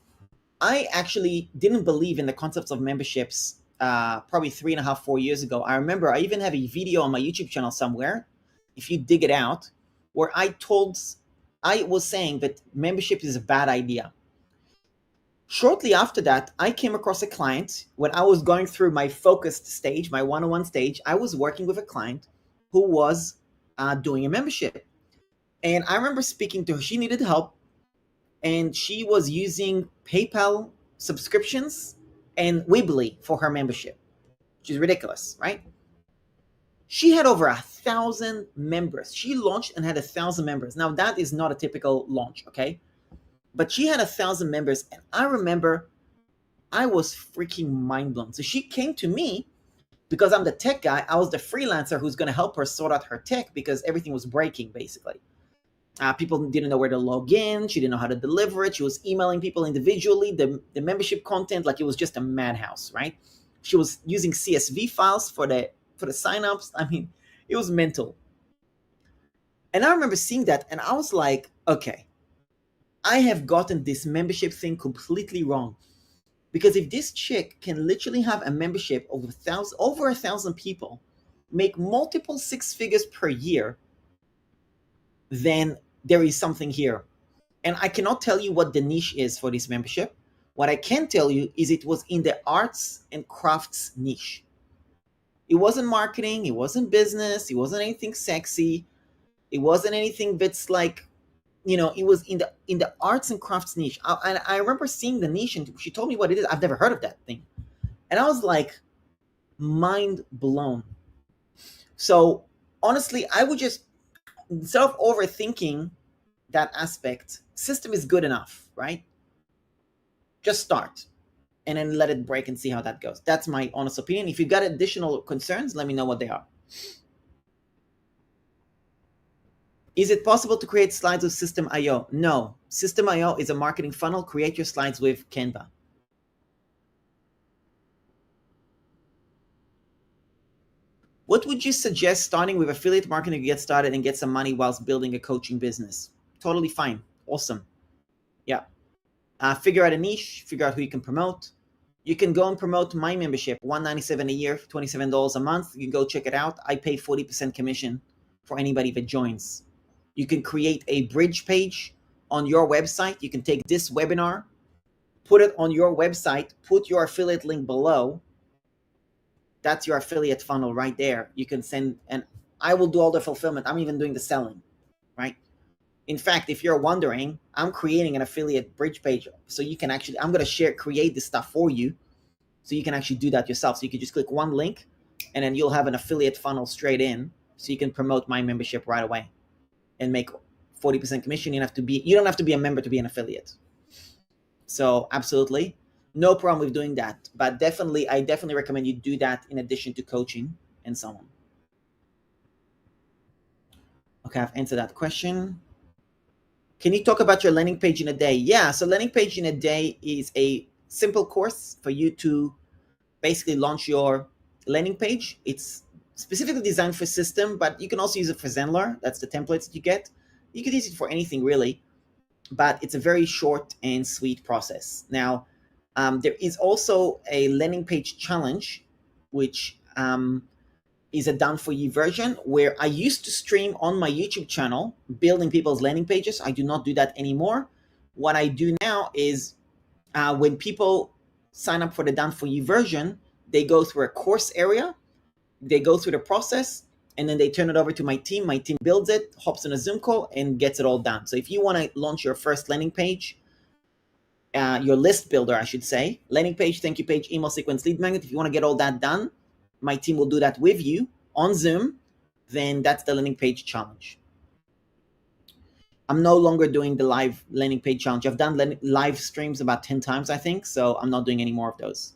I actually didn't believe in the concepts of memberships probably 3.5, 4 years ago. I remember I even have a video on my YouTube channel somewhere, if you dig it out, where I was saying that membership is a bad idea. Shortly after that, I came across a client when I was going through my focused stage, my one-on-one stage. I was working with a client who was doing a membership. And I remember speaking to her. She needed help. And she was using PayPal subscriptions and Weebly for her membership, which is ridiculous, right? She had over 1,000 members. She launched and had 1,000 members. Now, that is not a typical launch, okay? But she had 1,000 members, and I remember I was freaking mind blown. So she came to me because I'm the tech guy. I was the freelancer who's going to help her sort out her tech because everything was breaking, basically. People didn't know where to log in. She didn't know how to deliver it. She was emailing people individually, the membership content, like it was just a madhouse, right? She was using CSV files for the signups. I mean, it was mental. And I remember seeing that, and I was like, okay, I have gotten this membership thing completely wrong. Because if this chick can literally have a membership of over 1,000 people, make multiple 6 figures per year, then there is something here. And I cannot tell you what the niche is for this membership. What I can tell you is it was in the arts and crafts niche. It wasn't marketing, it wasn't business, it wasn't anything sexy, it wasn't anything that's like, it was in the arts and crafts niche. And I remember seeing the niche, and she told me what it is. I've never heard of that thing. And I was like, mind blown. So honestly, I would just, instead of overthinking that aspect, System is good enough, right? Just start and then let it break and see how that goes. That's my honest opinion. If you've got additional concerns, let me know what they are. Is it possible to create slides with System.io? No. System.io is a marketing funnel. Create your slides with Canva. What would you suggest starting with affiliate marketing to get started and get some money whilst building a coaching business? Totally fine. Awesome. Yeah. Figure out a niche. Figure out who you can promote. You can go and promote my membership, $197 a year, $27 a month. You can go check it out. I pay 40% commission for anybody that joins. You can create a bridge page on your website. You can take this webinar, put it on your website, put your affiliate link below. That's your affiliate funnel right there. You can send, and I will do all the fulfillment. I'm even doing the selling, right? In fact, if you're wondering, I'm creating an affiliate bridge page. So you can actually, I'm going to create this stuff for you. So you can actually do that yourself. So you can just click one link and then you'll have an affiliate funnel straight in. So you can promote my membership right away and make 40% commission. You don't have to be a member to be an affiliate. So absolutely, no problem with doing that. But I definitely recommend you do that in addition to coaching and so on. Okay, I've answered that question. Can you talk about your landing page in a day? Yeah, so landing page in a day is a simple course for you to basically launch your landing page. It's specifically designed for system, but you can also use it for Zenler. That's the templates that you get. You could use it for anything really, but it's a very short and sweet process. Now, there is also a landing page challenge, which is a done for you version, where I used to stream on my YouTube channel building people's landing pages. I do not do that anymore. What I do now is when people sign up for the done for you version, they go through a course area, they go through the process, and then they turn it over to my team. My team builds it, hops on a Zoom call, and gets it all done. So if you want to launch your first landing page, your list builder, I should say, landing page, thank you page, email sequence, lead magnet, if you want to get all that done, my team will do that with you on Zoom. Then that's the landing page challenge. I'm no longer doing the live landing page challenge. I've done live streams about 10 times, I think, so I'm not doing any more of those.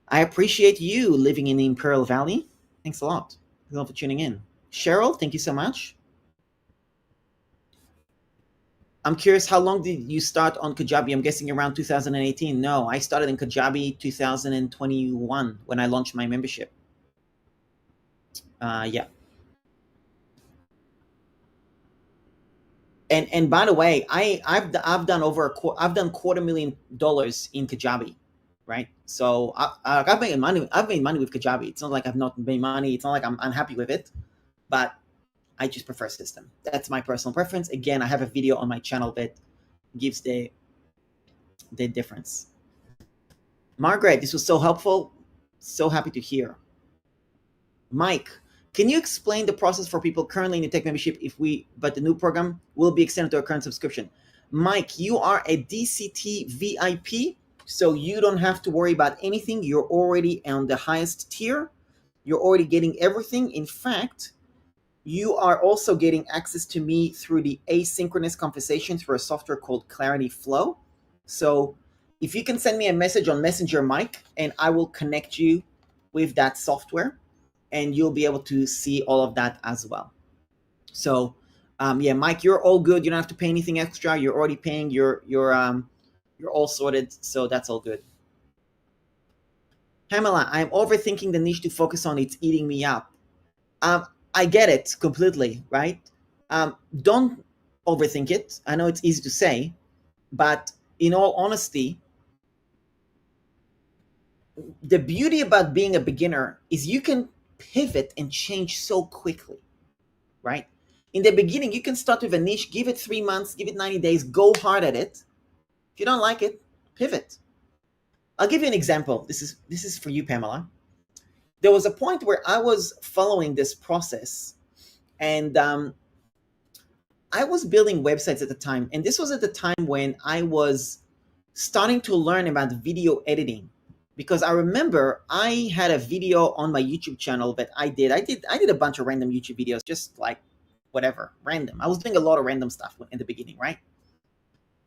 I appreciate you living in the Imperial Valley. Thanks a lot. Thanks a lot for tuning in. Cheryl, thank you so much. I'm curious, how long did you start on Kajabi? I'm guessing around 2018. No, I started in Kajabi 2021 when I launched my membership. Yeah. And by the way, I've done $250,000 in Kajabi, right? So I've made money. I've made money with Kajabi. It's not like I've not made money. It's not like I'm unhappy with it, but I just prefer system. That's my personal preference. Again, I have a video on my channel that gives the difference. Margaret, this was so helpful. So happy to hear. Mike, can you explain the process for people currently in the tech membership but the new program will be extended to a current subscription? Mike, you are a DCT VIP, so you don't have to worry about anything. You're already on the highest tier. You're already getting everything. In fact, you are also getting access to me through the asynchronous conversation through a software called ClarityFlow. So if you can send me a message on Messenger, Mike, and I will connect you with that software, and you'll be able to see all of that as well. So yeah, Mike, you're all good. You don't have to pay anything extra. You're already paying. You're all sorted. So that's all good. Pamela, I'm overthinking the niche to focus on. It's eating me up. I get it completely, right? Don't overthink it. I know it's easy to say, but in all honesty, the beauty about being a beginner is you can pivot and change so quickly, right? In the beginning, you can start with a niche, give it 3 months, give it 90 days, go hard at it. If you don't like it, pivot. I'll give you an example. This is for you, Pamela. There was a point where I was following this process, and I was building websites at the time. And this was at the time when I was starting to learn about video editing, because I remember I had a video on my YouTube channel that I did a bunch of random YouTube videos, just like whatever, random. I was doing a lot of random stuff in the beginning, right?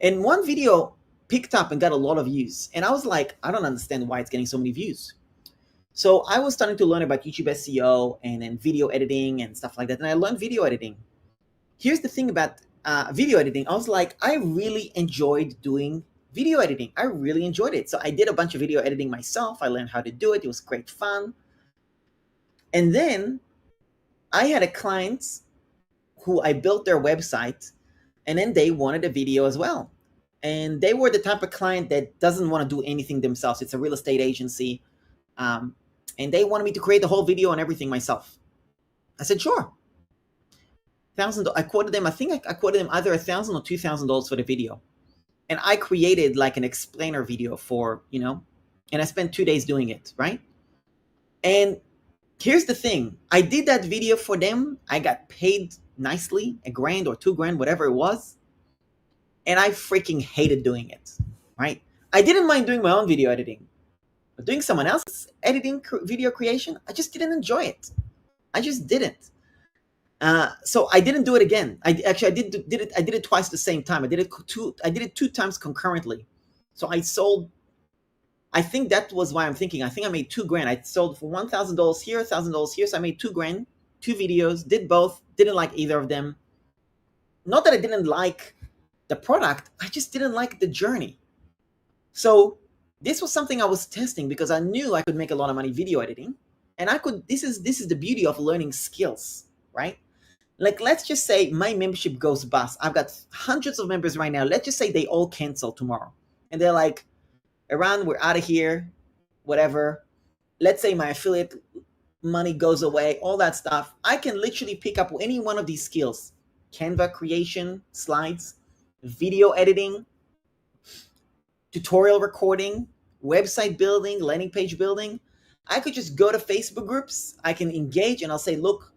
And one video picked up and got a lot of views. And I was like, I don't understand why it's getting so many views. So I was starting to learn about YouTube SEO and then video editing and stuff like that. And I learned video editing. Here's the thing about video editing. I was like, I really enjoyed doing video editing. I really enjoyed it. So I did a bunch of video editing myself. I learned how to do it. It was great fun. And then I had a client who I built their website, and then they wanted a video as well. And they were the type of client that doesn't want to do anything themselves. It's a real estate agency. And they wanted me to create the whole video and everything myself. I said, sure. I quoted them. I think I quoted them either $1,000 or $2,000 for the video. And I created like an explainer video for, and I spent 2 days doing it, right? And here's the thing. I did that video for them. I got paid nicely, $1,000 or $2,000, whatever it was. And I freaking hated doing it, right? I didn't mind doing my own video editing. But doing someone else's editing video creation, I just didn't enjoy it. I just didn't. So I didn't do it again. I did it. I did it twice at the same time. I did it 2 times concurrently. So I sold. I think that was why I'm thinking. I think I made $2,000. I sold for $1,000 here, $1,000 here. So I made $2,000, 2 videos. Did both. Didn't like either of them. Not that I didn't like the product, I just didn't like the journey. So this was something I was testing because I knew I could make a lot of money video editing, and I could. This is the beauty of learning skills, right? Like, let's just say my membership goes bust. I've got hundreds of members right now. Let's just say they all cancel tomorrow, and they're like, "Eran, we're out of here, whatever." Let's say my affiliate money goes away, all that stuff. I can literally pick up any one of these skills: Canva creation, slides, video editing, tutorial recording, website building, landing page building. I could just go to Facebook groups. I can engage, and I'll say, "Look,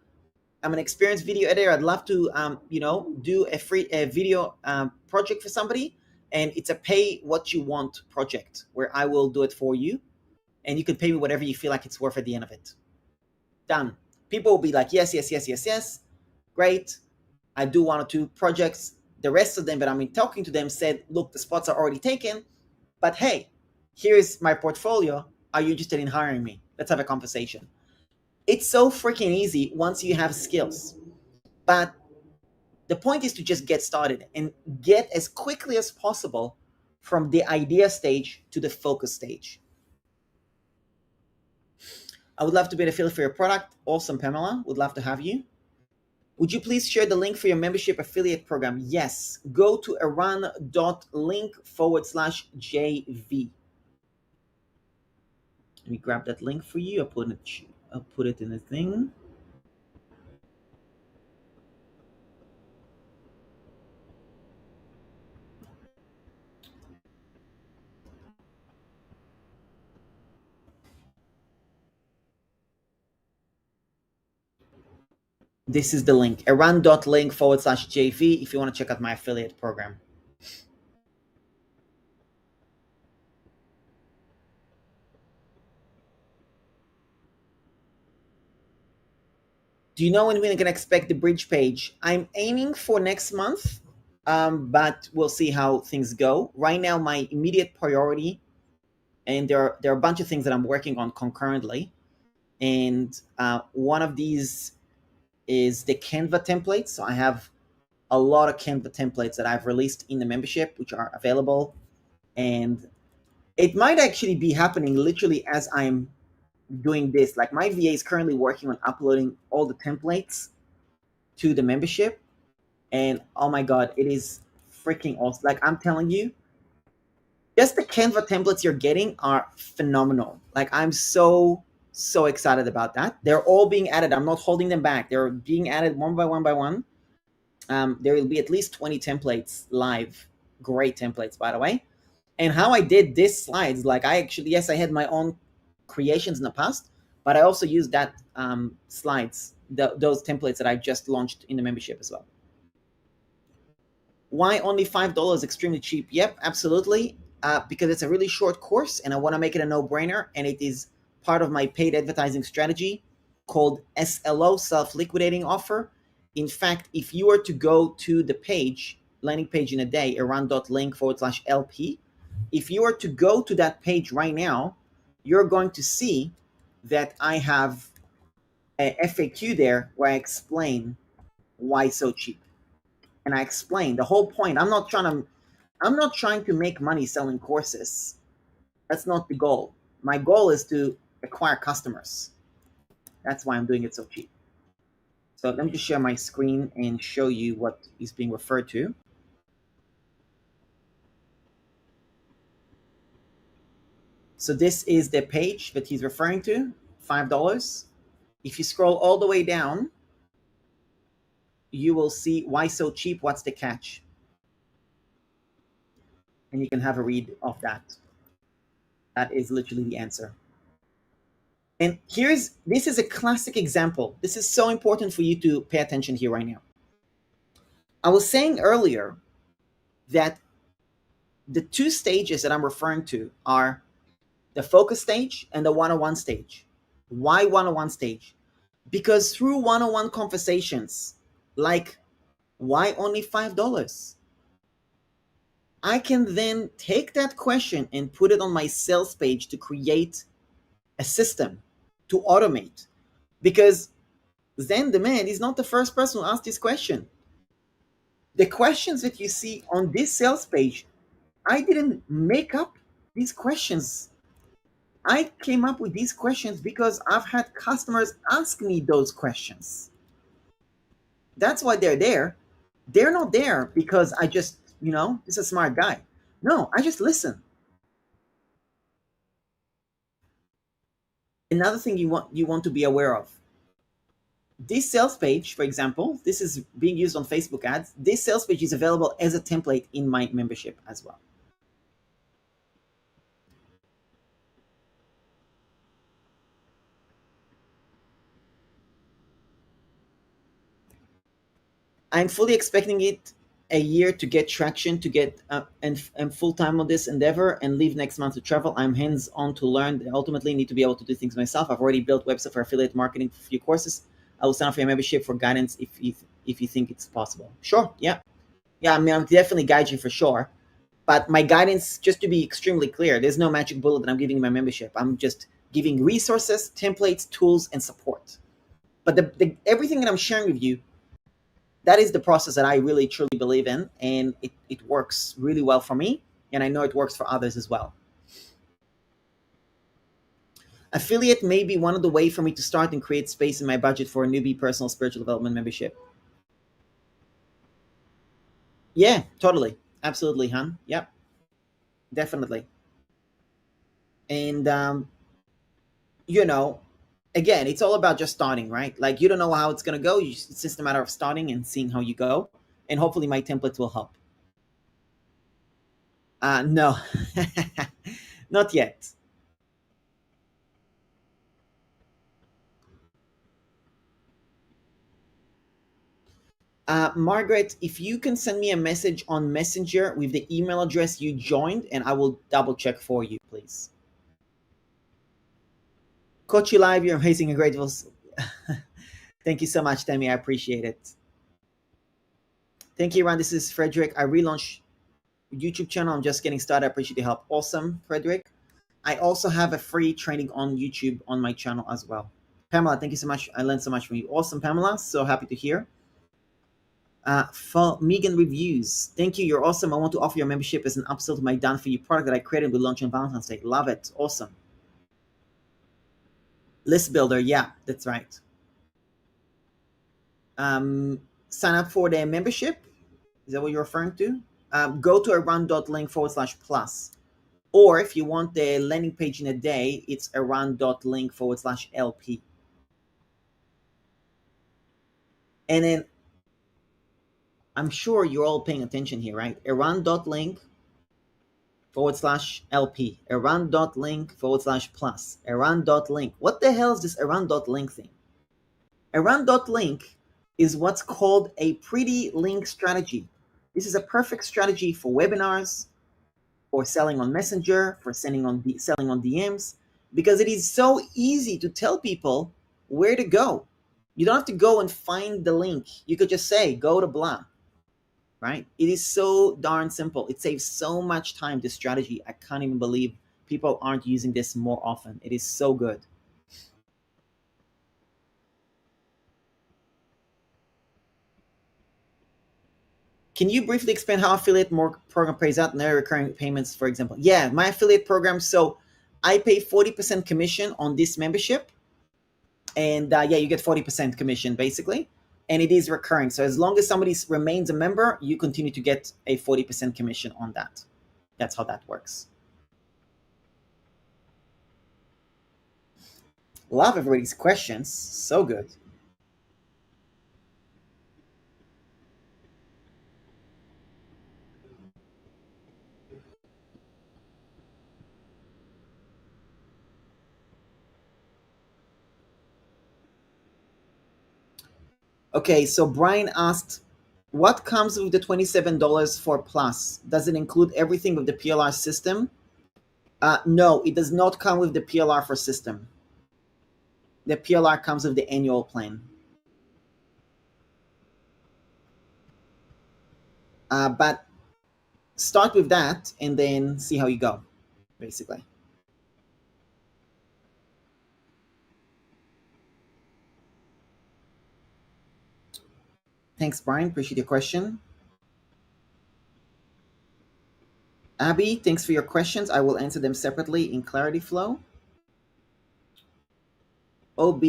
I'm an experienced video editor. I'd love to, do a free video project for somebody, and it's a pay what you want project where I will do it for you, and you can pay me whatever you feel like it's worth at the end of it." Done. People will be like, "Yes, yes, yes, yes, yes. Great. I do 1 or 2 projects." The rest of them that I'm talking to them said, "Look, the spots are already taken, but hey, here's my portfolio. Are you interested in hiring me? Let's have a conversation." It's so freaking easy once you have skills. But the point is to just get started and get as quickly as possible from the idea stage to the focus stage. I would love to be an affiliate for your product. Awesome, Pamela. Would love to have you. Would you please share the link for your membership affiliate program? Yes. Go to eran.link/JV. Let me grab that link for you. I'll put it in the thing. This is the link, eran.link/JV, if you want to check out my affiliate program. Do you know when we're going to expect the bridge page? I'm aiming for next month, but we'll see how things go. Right now, my immediate priority, and there are a bunch of things that I'm working on concurrently, and one of these is the Canva templates. So I have a lot of Canva templates that I've released in the membership, which are available, and it might actually be happening literally as I'm doing this. Like, my VA is currently working on uploading all the templates to the membership, and oh my god, it is freaking awesome. Like, I'm telling you, just the Canva templates you're getting are phenomenal. Like, I'm so excited about that. They're all being added. I'm not holding them back. They're being added one by one by one. There will be at least 20 templates live. Great templates, by the way. And how I did this slides, like, I actually, yes, I had my own creations in the past, but I also used that slides, those templates that I just launched in the membership as well. Why only $5? Extremely cheap. Yep, absolutely. Because it's a really short course, and I want to make it a no-brainer, and it is part of my paid advertising strategy called SLO, self-liquidating offer. In fact, if you were to go to the page, landing page in a day, eran.link/LP, if you were to go to that page right now, you're going to see that I have a FAQ there where I explain why so cheap. And I explain the whole point. I'm not trying to make money selling courses. That's not the goal. My goal is to acquire customers. That's why I'm doing it so cheap. So let me just share my screen and show you what is being referred to. So this is the page that he's referring to, $5. If you scroll all the way down, you will see why so cheap, what's the catch? And you can have a read of that. That is literally the answer. And this is a classic example. This is so important for you to pay attention here right now. I was saying earlier that the 2 stages that I'm referring to are the focus stage and the one-on-one stage. Why one-on-one stage? Because through one-on-one conversations, like, why only $5? I can then take that question and put it on my sales page to create a system to automate. Because then the man is not the first person who asked this question. The questions that you see on this sales page, I didn't make up these questions. I came up with these questions because I've had customers ask me those questions. That's why they're there. They're not there because I just, is a smart guy. No, I just listen. Another thing you want to be aware of. This sales page, for example, this is being used on Facebook ads. This sales page is available as a template in my membership as well. I'm fully expecting it a year to get traction, to get and full time on this endeavor, and leave next month to travel. I'm hands on to learn. I ultimately need to be able to do things myself. I've already built website for affiliate marketing for a few courses. I will sign up for your membership for guidance if you think it's possible. Sure, yeah, yeah. I mean, I'll definitely guide you for sure. But my guidance, just to be extremely clear, there's no magic bullet that I'm giving in my membership. I'm just giving resources, templates, tools, and support. But everything that I'm sharing with you, that is the process that I really truly believe in, and it works really well for me, and I know it works for others as well. Affiliate may be one of the ways for me to start and create space in my budget for a newbie personal spiritual development membership. Yeah, totally. Absolutely, hun. Yep, definitely. And you know, again, it's all about just starting, right? Like, you don't know how it's going to go. It's just a matter of starting and seeing how you go. And hopefully my templates will help. No, not yet. Margaret, if you can send me a message on Messenger with the email address you joined, and I will double check for you, please. Coach you live, you're amazing and grateful. Thank you so much, Tammy. I appreciate it. Thank you, Ron. This is Frederick. I relaunched YouTube channel. I'm just getting started. I appreciate your help. Awesome, Frederick. I also have a free training on YouTube on my channel as well. Pamela, thank you so much. I learned so much from you. Awesome, Pamela. So happy to hear. For Megan Reviews, thank you. You're awesome. I want to offer your membership as an upsell to my done for you product that I created with launch on Valentine's Day. Love it. Awesome. List builder. Yeah, that's right. Sign up for the membership. Is that what you're referring to? Go to eran.link/plus. Or if you want the landing page in a day, it's eran.link/LP. And then I'm sure you're all paying attention here, right? eran.link/LP. eran.link/plus. eran.link. What the hell is this eran.link thing? Eran.link is what's called a pretty link strategy. This is a perfect strategy for webinars, for selling on Messenger, for selling on DMs, because it is so easy to tell people where to go. You don't have to go and find the link. You could just say, go to blah, right? It is so darn simple. It saves so much time, this strategy. I can't even believe people aren't using this more often. It is so good. Can you briefly explain how affiliate program pays out and their recurring payments, for example? Yeah, my affiliate program. So I pay 40% commission on this membership. And yeah, you get 40% commission basically. And it is recurring. So as long as somebody remains a member, you continue to get a 40% commission on that. That's how that works. Love everybody's questions. So good. Okay, so Brian asked, what comes with the $27 for Plus? Does it include everything with the PLR system? No, it does not come with the PLR for system. The PLR comes with the annual plan. But start with that and then see how you go, basically. Thanks, Brian. Appreciate your question. Abby, thanks for your questions. I will answer them separately in ClarityFlow. OB,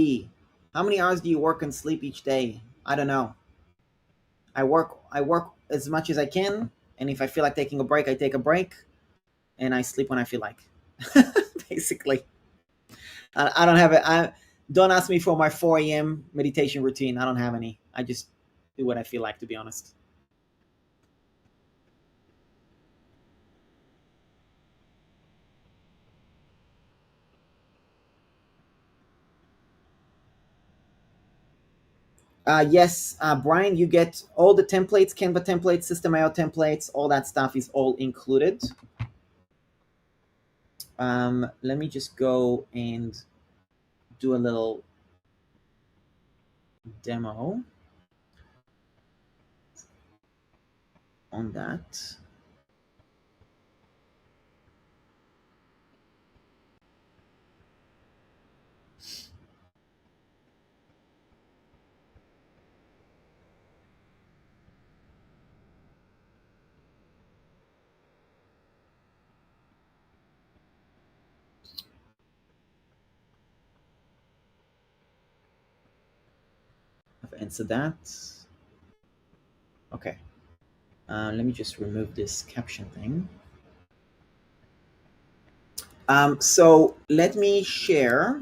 how many hours do you work and sleep each day? I don't know. I work as much as I can, and if I feel like taking a break, I take a break, and I sleep when I feel like. Basically, I don't have it. Don't ask me for my 4 a.m. meditation routine. I don't have any. I just do what I feel like, to be honest. Yes, Brian, you get all the templates, Canva templates, System.io templates, all that stuff is all included. Let me just go and do a little demo on that. I've answered that. Okay. Let me just remove this caption thing. So let me share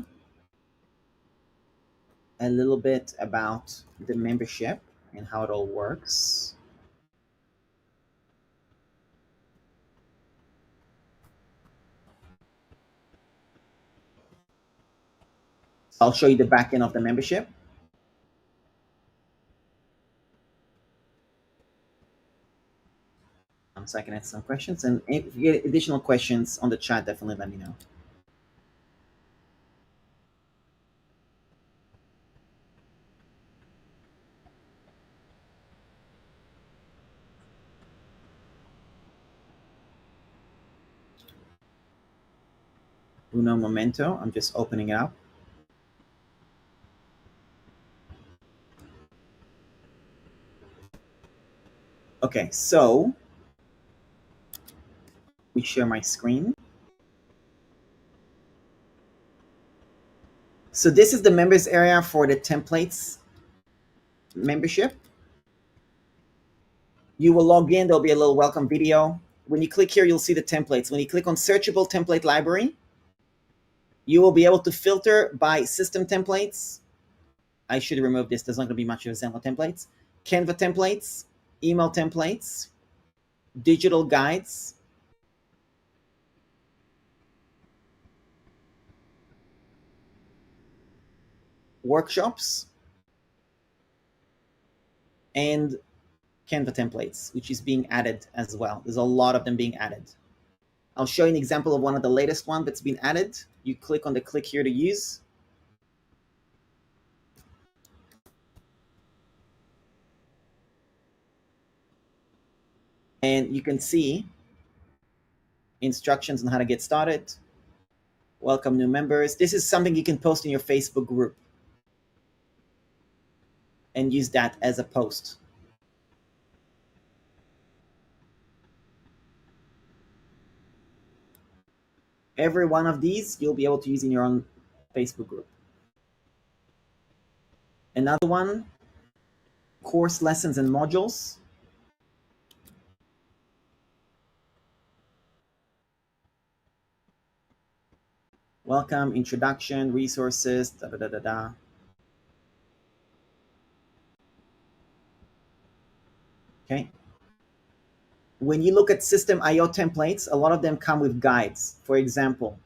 a little bit about the membership and how it all works. I'll show you the back end of the membership. So I can answer some questions, and if you get additional questions on the chat, definitely let me know. Uno momento. I'm just opening it up. Okay, so let me share my screen. So this is the members area for the templates membership. You will log in. There'll be a little welcome video. When you click here, you'll see the templates. When you click on searchable template library, you will be able to filter by system templates. I should remove this. There's not going to be much of example templates. Canva templates, email templates, digital guides, workshops, and Canva templates, which is being added as well. There's a lot of them being added. I'll show you an example of one of the latest ones that's been added. You click on the click here to use. And you can see instructions on how to get started. Welcome new members. This is something you can post in your Facebook group and use that as a post. Every one of these you'll be able to use in your own Facebook group. Another one, course lessons and modules. Welcome, introduction, resources, da da da da da. Okay. When you look at System.io templates, a lot of them come with guides. For example,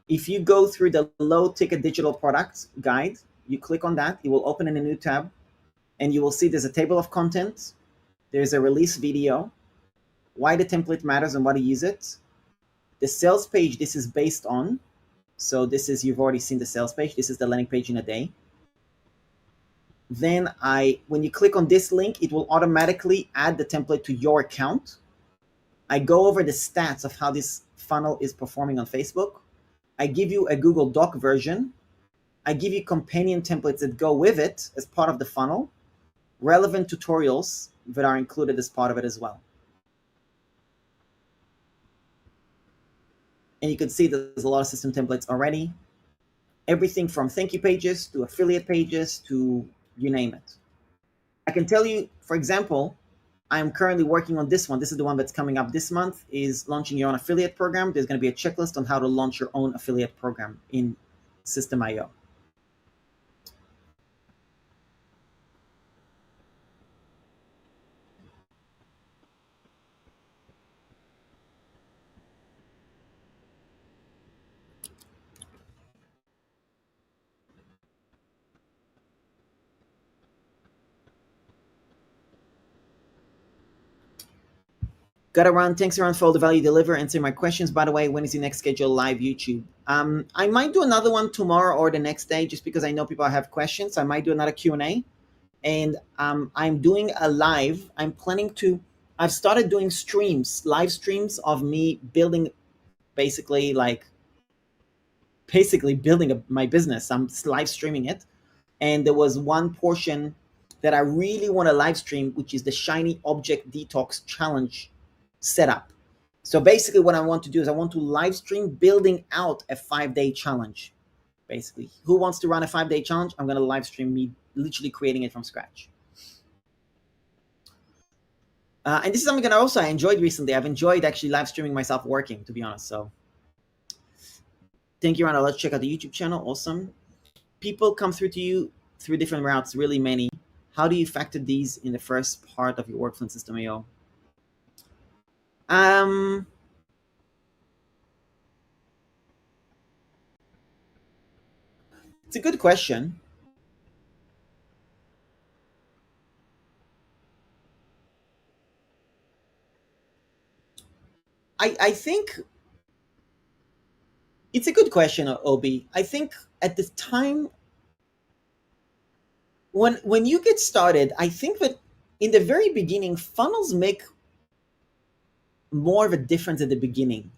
if you go through the low ticket digital products guide, you click on that, it will open in a new tab, and you will see there's a table of contents, there's a release video, why the template matters and why to use it, the sales page this is based on. So this is, you've already seen the sales page. This is the landing page in a day. Then when you click on this link, it will automatically add the template to your account. I go over the stats of how this funnel is performing on Facebook. I give you a Google Doc version. I give you companion templates that go with it as part of the funnel, relevant tutorials that are included as part of it as well. And you can see there's a lot of system templates already. Everything from thank you pages to affiliate pages to you name it. I can tell you, for example, I'm currently working on this one. This is the one that's coming up this month, is launching your own affiliate program. There's going to be a checklist on how to launch your own affiliate program in System.io. Got around. Thanks around for all the value you deliver. Answering my questions. By the way, when is your next scheduled live YouTube? I might do another one tomorrow or the next day, just because I know people have questions. I might do another Q&A, and I'm doing a live. I'm planning to. I've started doing streams, live streams of me building, basically building my business. I'm live streaming it, and there was one portion that I really want to live stream, which is the Shiny Object Detox Challenge setup. So basically what I want to do is I want to live stream building out a 5-day challenge. Basically, who wants to run a 5-day challenge? I'm going to live stream me literally creating it from scratch. And this is something that I enjoyed recently. I've enjoyed actually live streaming myself working, to be honest. So thank you, Rana. Let's check out the YouTube channel. Awesome. People come through to you through different routes, really many. How do you factor these in the first part of your workflow in System.io? It's a good question. I think it's a good question, Obi. I think at the time when you get started, I think that in the very beginning, funnels make more of a difference at the beginning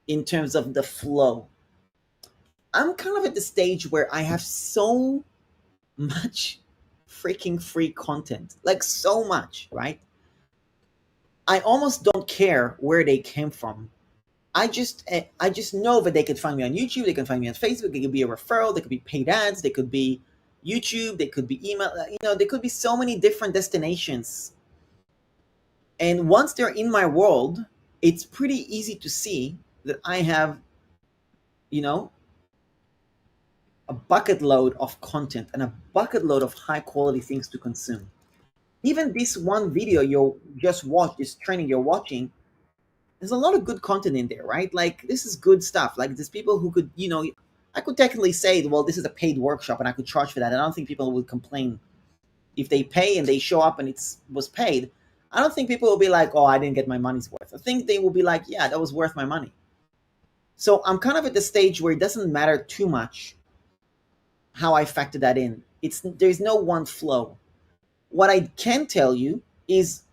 in terms of the flow. I'm kind of at the stage where I have so much freaking free content, like so much, right? I almost don't care where they came from. I just know that they could find me on YouTube, they can find me on Facebook, it could be a referral, they could be paid ads, they could be YouTube, they could be email, there could be so many different destinations. And once they're in my world, it's pretty easy to see that I have, a bucket load of content and a bucket load of high quality things to consume. Even this one video you just watched, this training you're watching, there's a lot of good content in there, right? Like, this is good stuff. Like, there's people who could, I could technically say, well, this is a paid workshop and I could charge for that. And I don't think people would complain if they pay and they show up and it was paid. I don't think people will be like, oh, I didn't get my money's worth. I think they will be like, yeah, that was worth my money. So I'm kind of at the stage where it doesn't matter too much how I factor that in. There's no one flow. What I can tell you is,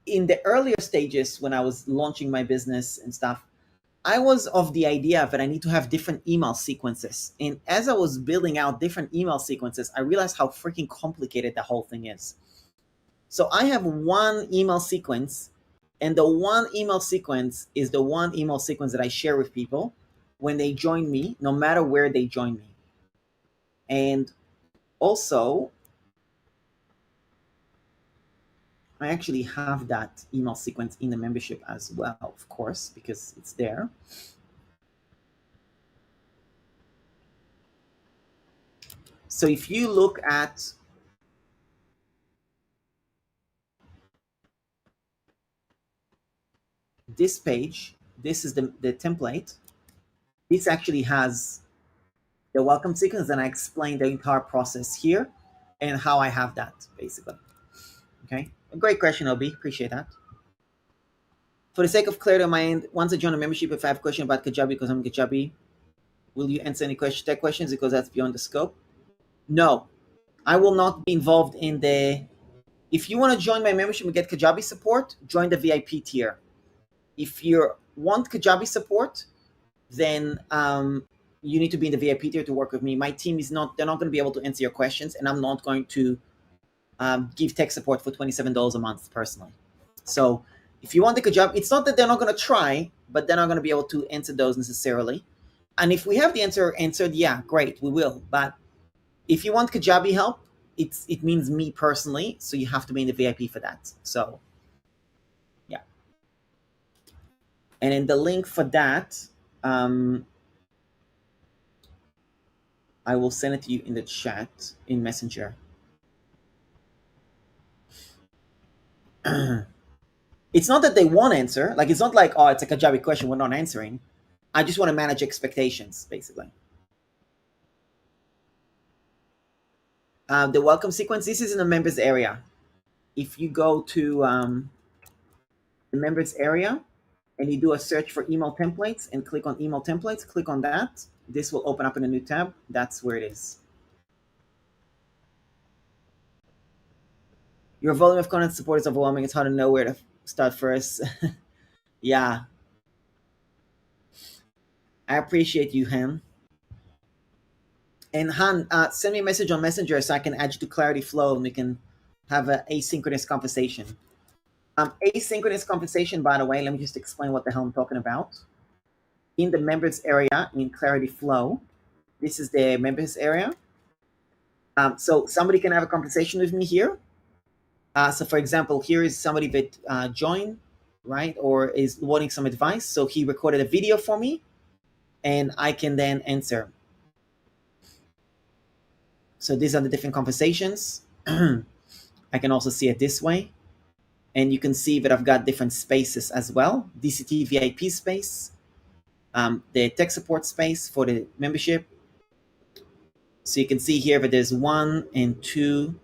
in the earlier stages when I was launching my business and stuff, I was of the idea that I need to have different email sequences. And as I was building out different email sequences, I realized how freaking complicated the whole thing is. So I have one email sequence, and the one email sequence is the one email sequence that I share with people when they join me, no matter where they join me. And also, I actually have that email sequence in the membership as well, of course, because it's there. So if you look at this page, this is the template. This actually has the welcome sequence, and I explain the entire process here and how I have that, basically. Okay, a great question, Obi. Appreciate that. For the sake of clarity on my end, once I join a membership, if I have a question about Kajabi because I'm Kajabi, will you answer any tech questions because that's beyond the scope? No, I will not be involved in the. If you want to join my membership and get Kajabi support, join the VIP tier. If you want Kajabi support, then you need to be in the VIP tier to work with me. My team they're not going to be able to answer your questions, and I'm not going to give tech support for $27 a month personally. So If you want the Kajabi, it's not that they're not going to try, but they're not going to be able to answer those necessarily. And if we have the answer answered, yeah, great, we will. But if you want Kajabi help, it means me personally, so you have to be in the VIP for that. So, yeah. And in the link for that, I will send it to you in the chat in Messenger. It's not that they won't answer. Like, it's not like, oh, it's a Kajabi question, we're not answering. I just want to manage expectations, basically. The welcome sequence, this is in the members area. If you go to the members area and you do a search for email templates and click on email templates, click on that. This will open up in a new tab. That's where it is. Your volume of content support is overwhelming. It's hard to know where to start first. Yeah. I appreciate you, Han. And Han, send me a message on Messenger so I can add you to ClarityFlow and we can have an asynchronous conversation. Asynchronous conversation, by the way, let me just explain what the hell I'm talking about. In the members area in ClarityFlow, this is the members area. So somebody can have a conversation with me here. So for example, here is somebody that joined, right, or is wanting some advice. So he recorded a video for me and I can then answer. So these are the different conversations. I can also see it this way. And you can see that I've got different spaces as well. DCT VIP space, the tech support space for the membership. So you can see here that there's 1 and 2.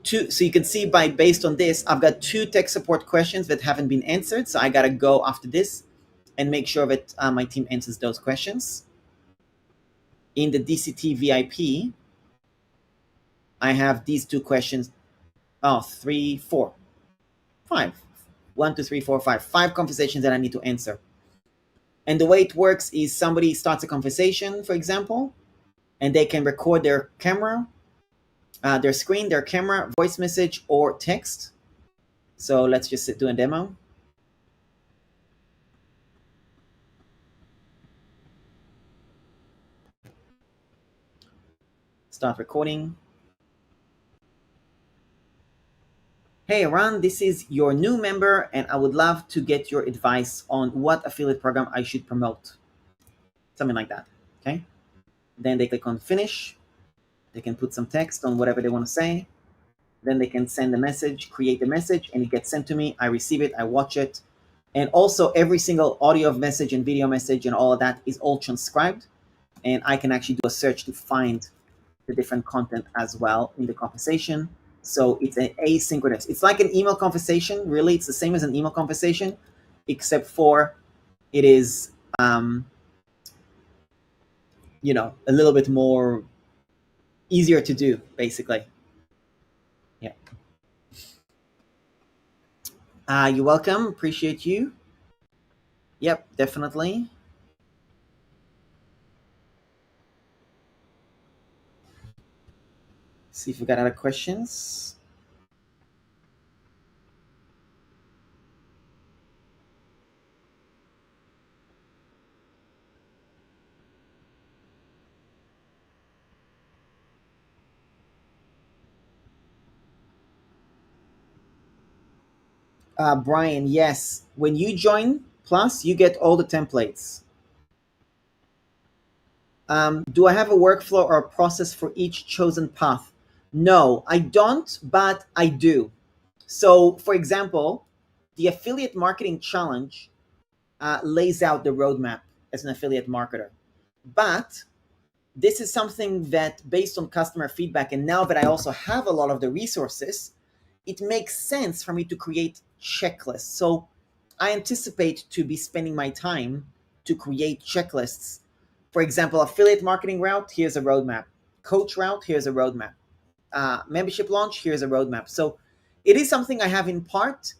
So you can see based on this, I've got 2 tech support questions that haven't been answered. So I got to go after this and make sure that my team answers those questions. In the DCT VIP, I have these 2 questions. 3, 4, 5. 1, 2, 3, 4, 5. 5 conversations that I need to answer. And the way it works is somebody starts a conversation, for example, and they can record their camera, their screen, their camera, voice message, or text. So let's just do a demo. Start recording. Hey, Eran, this is your new member, and I would love to get your advice on what affiliate program I should promote. Something like that, okay? Then they click on finish. They can put some text on whatever they want to say. Then they can send a message, create the message, and it gets sent to me. I receive it, I watch it. And also every single audio message and video message and all of that is all transcribed. And I can actually do a search to find the different content as well in the conversation. So it's an asynchronous. It's like an email conversation. Really, it's the same as an email conversation, except for it is, a little bit more easier to do, basically. Yeah. You're welcome. Appreciate you. Yep, definitely. See if we got other questions. Brian, yes. When you join Plus, you get all the templates. Do I have a workflow or a process for each chosen path? No, I don't, but I do. So, for example, the Affiliate Marketing Challenge lays out the roadmap as an affiliate marketer. But this is something that, based on customer feedback, and now that I also have a lot of the resources, it makes sense for me to create checklists. So I anticipate to be spending my time to create checklists. For example, affiliate marketing route, here's a roadmap. Coach route, here's a roadmap. Membership launch, here's a roadmap. So it is something I have in part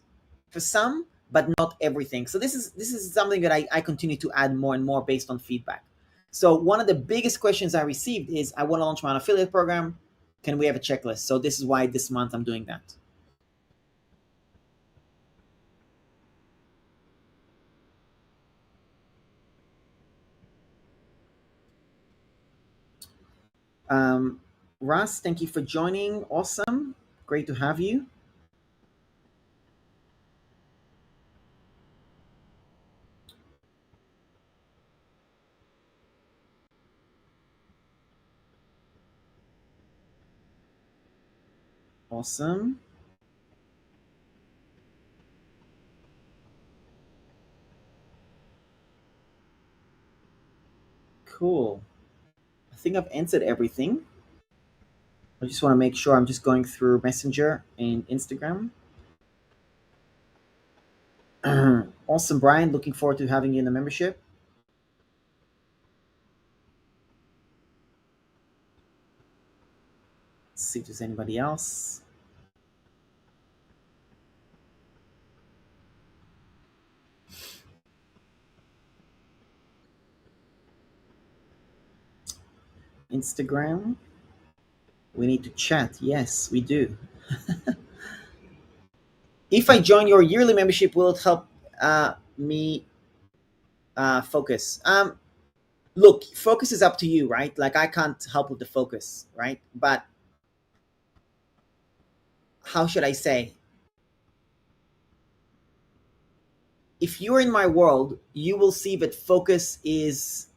for some, but not everything. So this is something that I continue to add more and more based on feedback. So one of the biggest questions I received is, I want to launch my own affiliate program. Can we have a checklist? So this is why this month I'm doing that. Um, Russ, thank you for joining. Awesome. Great to have you. Awesome. Cool. I think I've answered everything. I just want to make sure I'm just going through Messenger and Instagram. Awesome, Brian. Looking forward to having you in the membership. Let's see if there's anybody else. Instagram. We need to chat. Yes, we do. If I join your yearly membership, will it help me focus? Look, focus is up to you, right? Like I can't help with the focus, right? But how should I say? If you're in my world, you will see that focus is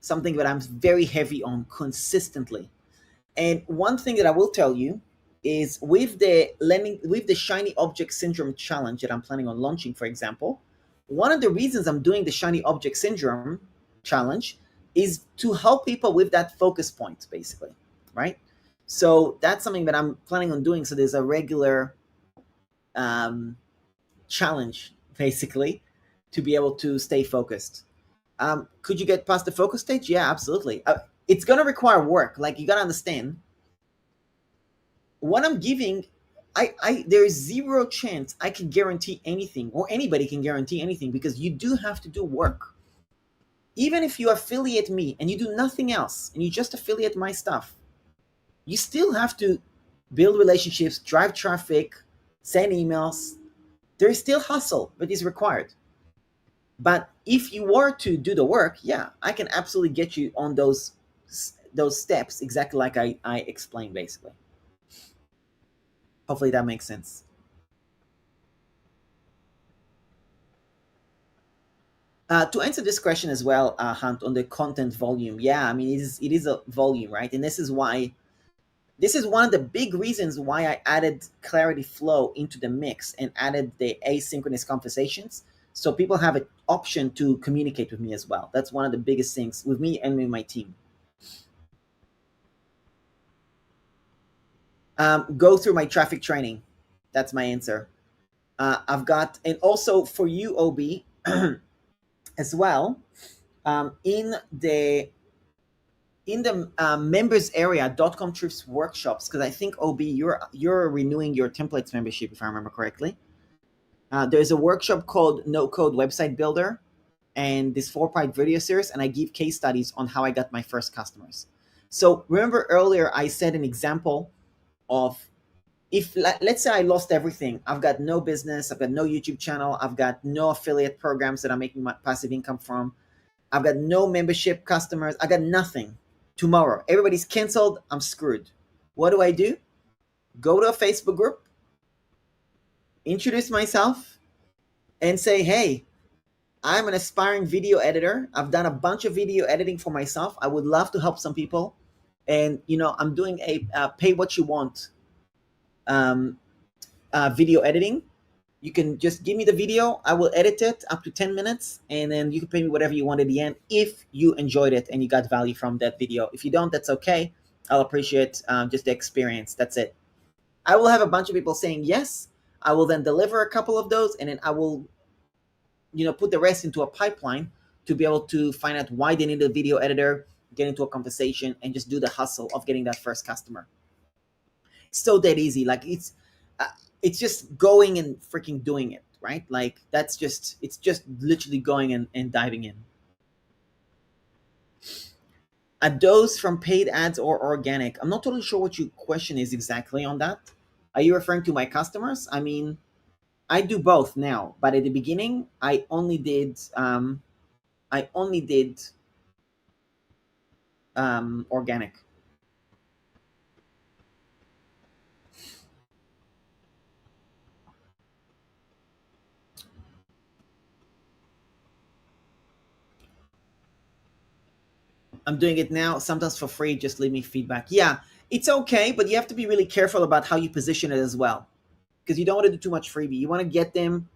something that I'm very heavy on consistently. And one thing that I will tell you is with the shiny object syndrome challenge that I'm planning on launching, for example, one of the reasons I'm doing the shiny object syndrome challenge is to help people with that focus point, basically, right? So that's something that I'm planning on doing. So there's a regular um, challenge, basically, to be able to stay focused. Could you get past the focus stage? Yeah, absolutely. It's going to require work. Like you got to understand what I'm giving. There is zero chance I can guarantee anything, or anybody can guarantee anything, because you do have to do work. Even if you affiliate me and you do nothing else and you just affiliate my stuff, you still have to build relationships, drive traffic, send emails. There is still hustle that is required. But if you were to do the work, yeah, I can absolutely get you on those steps exactly like I explained, basically. Hopefully that makes sense. To answer this question as well, Hunt, on the content volume, yeah, I mean it is a volume, right? And this is one of the big reasons why I added ClarityFlow into the mix and added the asynchronous conversations, so people have an option to communicate with me as well. That's one of the biggest things with me and with my team. Go through my traffic training. That's my answer. I've got, and also for you, OB, as well. In the members area, DotComTruths workshops, because I think OB, you're renewing your templates membership, if I remember correctly. There's a workshop called No Code Website Builder, and this 4-part video series, and I give case studies on how I got my first customers. So remember earlier I said an example of, if let's say I lost everything, I've got no business, I've got no YouTube channel, I've got no affiliate programs that I'm making my passive income from, I've got no membership customers, I got nothing. Tomorrow everybody's canceled, I'm screwed. What do? Go to a Facebook group, introduce myself, and say, hey, I'm an aspiring video editor, I've done a bunch of video editing for myself, I would love to help some people, and I'm doing a pay what you want um, video editing. You can just give me the video, I will edit it up to 10 minutes, and then you can pay me whatever you want at the end if you enjoyed it and you got value from that video. If you don't, that's okay. I'll appreciate just the experience. That's it. I will have a bunch of people saying yes. I will then deliver a couple of those, and then I will put the rest into a pipeline to be able to find out why they need a video editor, get into a conversation, and just do the hustle of getting that first customer. It's so that easy. Like uh, it's just going and freaking doing it, right? Like it's just literally going and diving in. A dose from paid ads or organic? I'm not totally sure what your question is exactly on that. Are you referring to my customers? I mean, I do both now, but at the beginning, I only did organic. I'm doing it now, sometimes for free. Just leave me feedback. Yeah, it's okay, but you have to be really careful about how you position it as well, because you don't want to do too much freebie. You want to get them,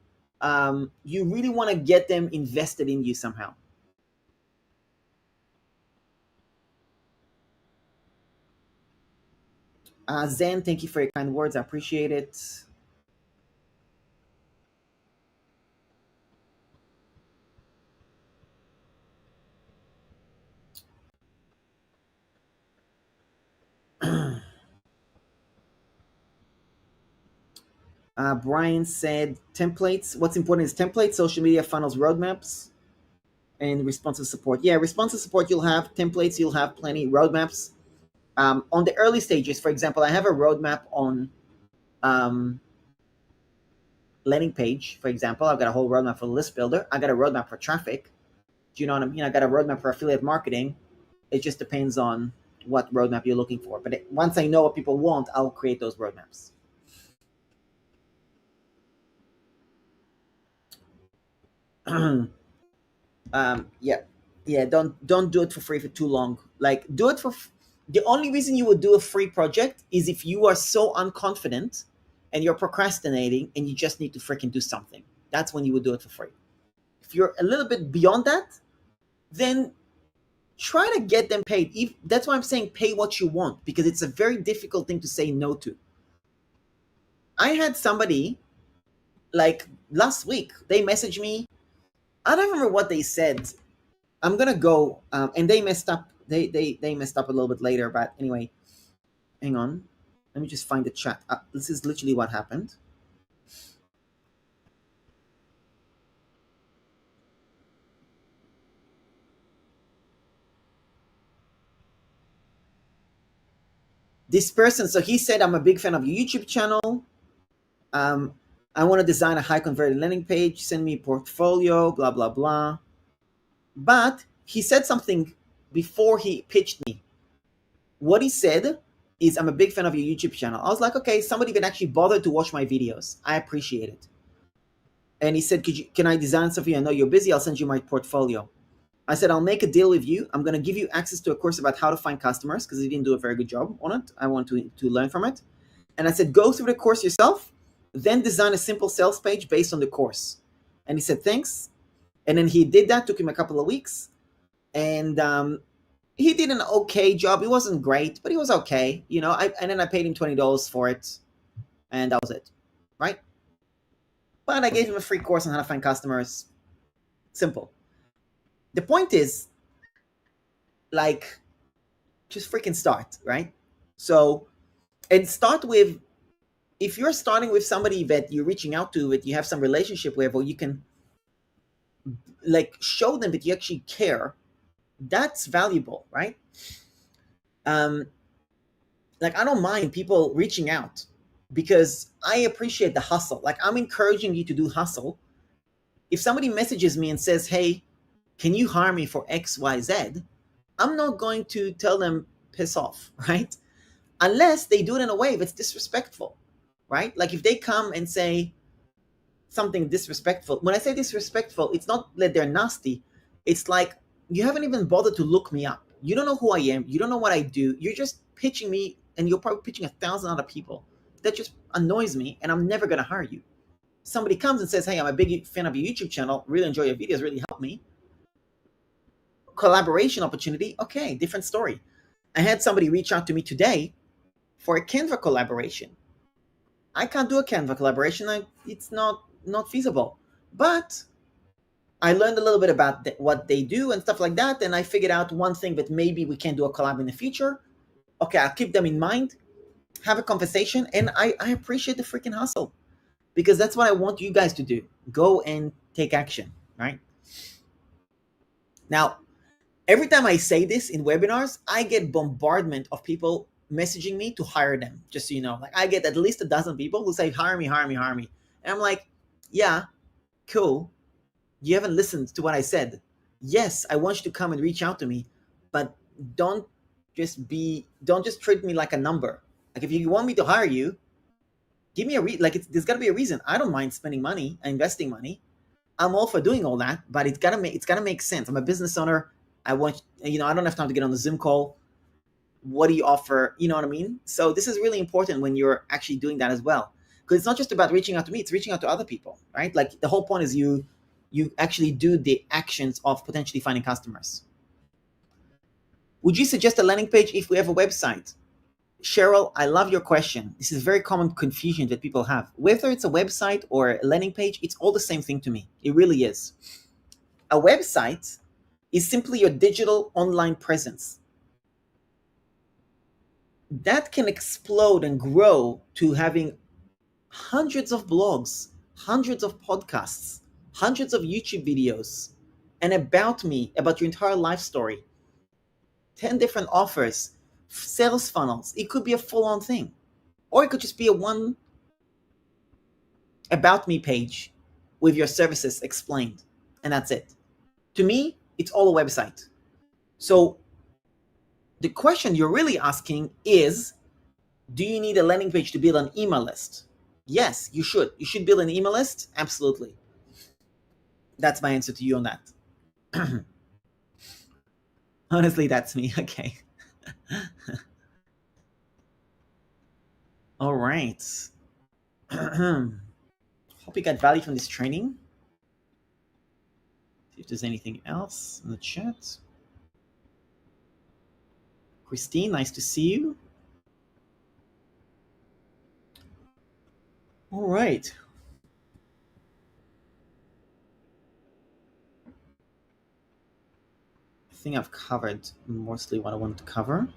you really want to get them invested in you somehow. Zen, thank you for your kind words. I appreciate it. Brian said templates. What's important is templates, social media funnels, roadmaps, and responsive support. Yeah, responsive support you'll have, templates you'll have plenty, roadmaps. On the early stages, for example, I have a roadmap on um, landing page, for example. I've got a whole roadmap for list builder. I got a roadmap for traffic. Do you know what I mean? I got a roadmap for affiliate marketing. It just depends on what roadmap you're looking for. But once I know what people want, I'll create those roadmaps. Yeah, yeah. Don't do it for free for too long. Like, do it for. The only reason you would do a free project is if you are so unconfident and you're procrastinating and you just need to freaking do something. That's when you would do it for free. If you're a little bit beyond that, then try to get them paid. That's why I'm saying pay what you want, because it's a very difficult thing to say no to. I had somebody like last week. They messaged me. I don't remember what they said. I'm gonna go, and they messed up. They messed up a little bit later, but anyway, hang on. Let me just find the chat. This is literally what happened. This person, so he said, I'm a big fan of your YouTube channel. Um, I want to design a high converted landing page. Send me a portfolio, blah, blah, blah. But he said something before he pitched me. What he said is, I'm a big fan of your YouTube channel. I was like, okay, somebody can actually bother to watch my videos. I appreciate it. And he said, can I design something? I know you're busy. I'll send you my portfolio. I said, I'll make a deal with you. I'm going to give you access to a course about how to find customers, because he didn't do a very good job on it. I want to learn from it. And I said, go through the course yourself, then design a simple sales page based on the course. And he said, thanks. And then he did that. Took him a couple of weeks. And he did an okay job. It wasn't great, but he was okay. And then I paid him $20 for it. And that was it. Right? But I gave him a free course on how to find customers. Simple. The point is, like, just freaking start, right? So, and start with, if you're starting with somebody that you're reaching out to, that you have some relationship with, or you can like show them that you actually care, that's valuable, right? Like, I don't mind people reaching out, because I appreciate the hustle. Like, I'm encouraging you to do hustle. If somebody messages me and says, hey, can you hire me for XYZ? I'm not going to tell them piss off, right? Unless they do it in a way that's disrespectful, right? Like, if they come and say something disrespectful, when I say disrespectful, it's not that they're nasty. It's like, you haven't even bothered to look me up. You don't know who I am. You don't know what I do. You're just pitching me, and you're probably pitching 1,000 other people. That just annoys me, and I'm never going to hire you. Somebody comes and says, hey, I'm a big fan of your YouTube channel. Really enjoy your videos. Really help me. Collaboration opportunity. Okay, different story. I had somebody reach out to me today for a Canva collaboration. I can't do a Canva collaboration. It's not feasible. But I learned a little bit about what they do and stuff like that, and I figured out one thing, that maybe we can do a collab in the future. Okay, I'll keep them in mind, have a conversation, and I appreciate the freaking hustle, because that's what I want you guys to do. Go and take action, right? Now, every time I say this in webinars, I get bombardment of people messaging me to hire them. Just so you know, like, I get at least a dozen people who say, hire me, hire me, hire me. And I'm like, yeah, cool. You haven't listened to what I said. Yes, I want you to come and reach out to me, but don't don't just treat me like a number. Like if you want me to hire you, give me there's got to be a reason. I don't mind spending money, investing money. I'm all for doing all that, but it's gotta make sense. I'm a business owner. I want, I don't have time to get on the Zoom call. What do you offer? You know what I mean? So this is really important when you're actually doing that as well, because it's not just about reaching out to me; it's reaching out to other people, right? Like the whole point is you actually do the actions of potentially finding customers. Would you suggest a landing page if we have a website? Cheryl, I love your question. This is very common confusion that people have. Whether it's a website or a landing page, it's all the same thing to me. It really is. A website is simply your digital online presence. That can explode and grow to having hundreds of blogs, hundreds of podcasts, hundreds of YouTube videos, and about me, about your entire life story. 10 different offers, sales funnels. It could be a full-on thing. Or it could just be a one about me page with your services explained. And that's it. To me, it's all a website. So the question you're really asking is, do you need a landing page to build an email list? Yes, you should. You should build an email list. Absolutely. That's my answer to you on that. Honestly, that's me. Okay. All right. Hope you got value from this training. See if there's anything else in the chat. Christine, nice to see you. All right. I think I've covered mostly what I wanted to cover.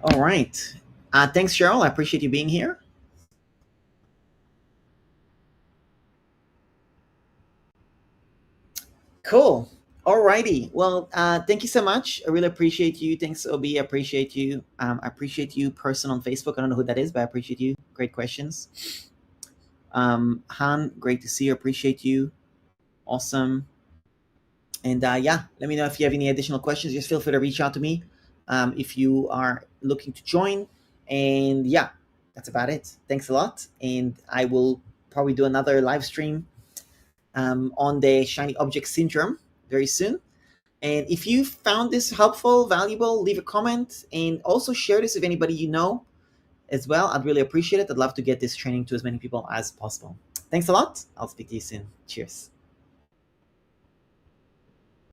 All right. Thanks, Cheryl. I appreciate you being here. Cool. All righty. Well, thank you so much. I really appreciate you. Thanks, Obi. I appreciate you. I appreciate you, person on Facebook. I don't know who that is, but I appreciate you. Great questions. Han, great to see you. Appreciate you. Awesome. And yeah, let me know if you have any additional questions. Just feel free to reach out to me if you are looking to join. And yeah, that's about it. Thanks a lot. And I will probably do another live stream on the shiny object syndrome very soon. And if you found this helpful, valuable, leave a comment and also share this with anybody you know as well. I'd really appreciate it. I'd love to get this training to as many people as possible. Thanks a lot. I'll speak to you soon. Cheers.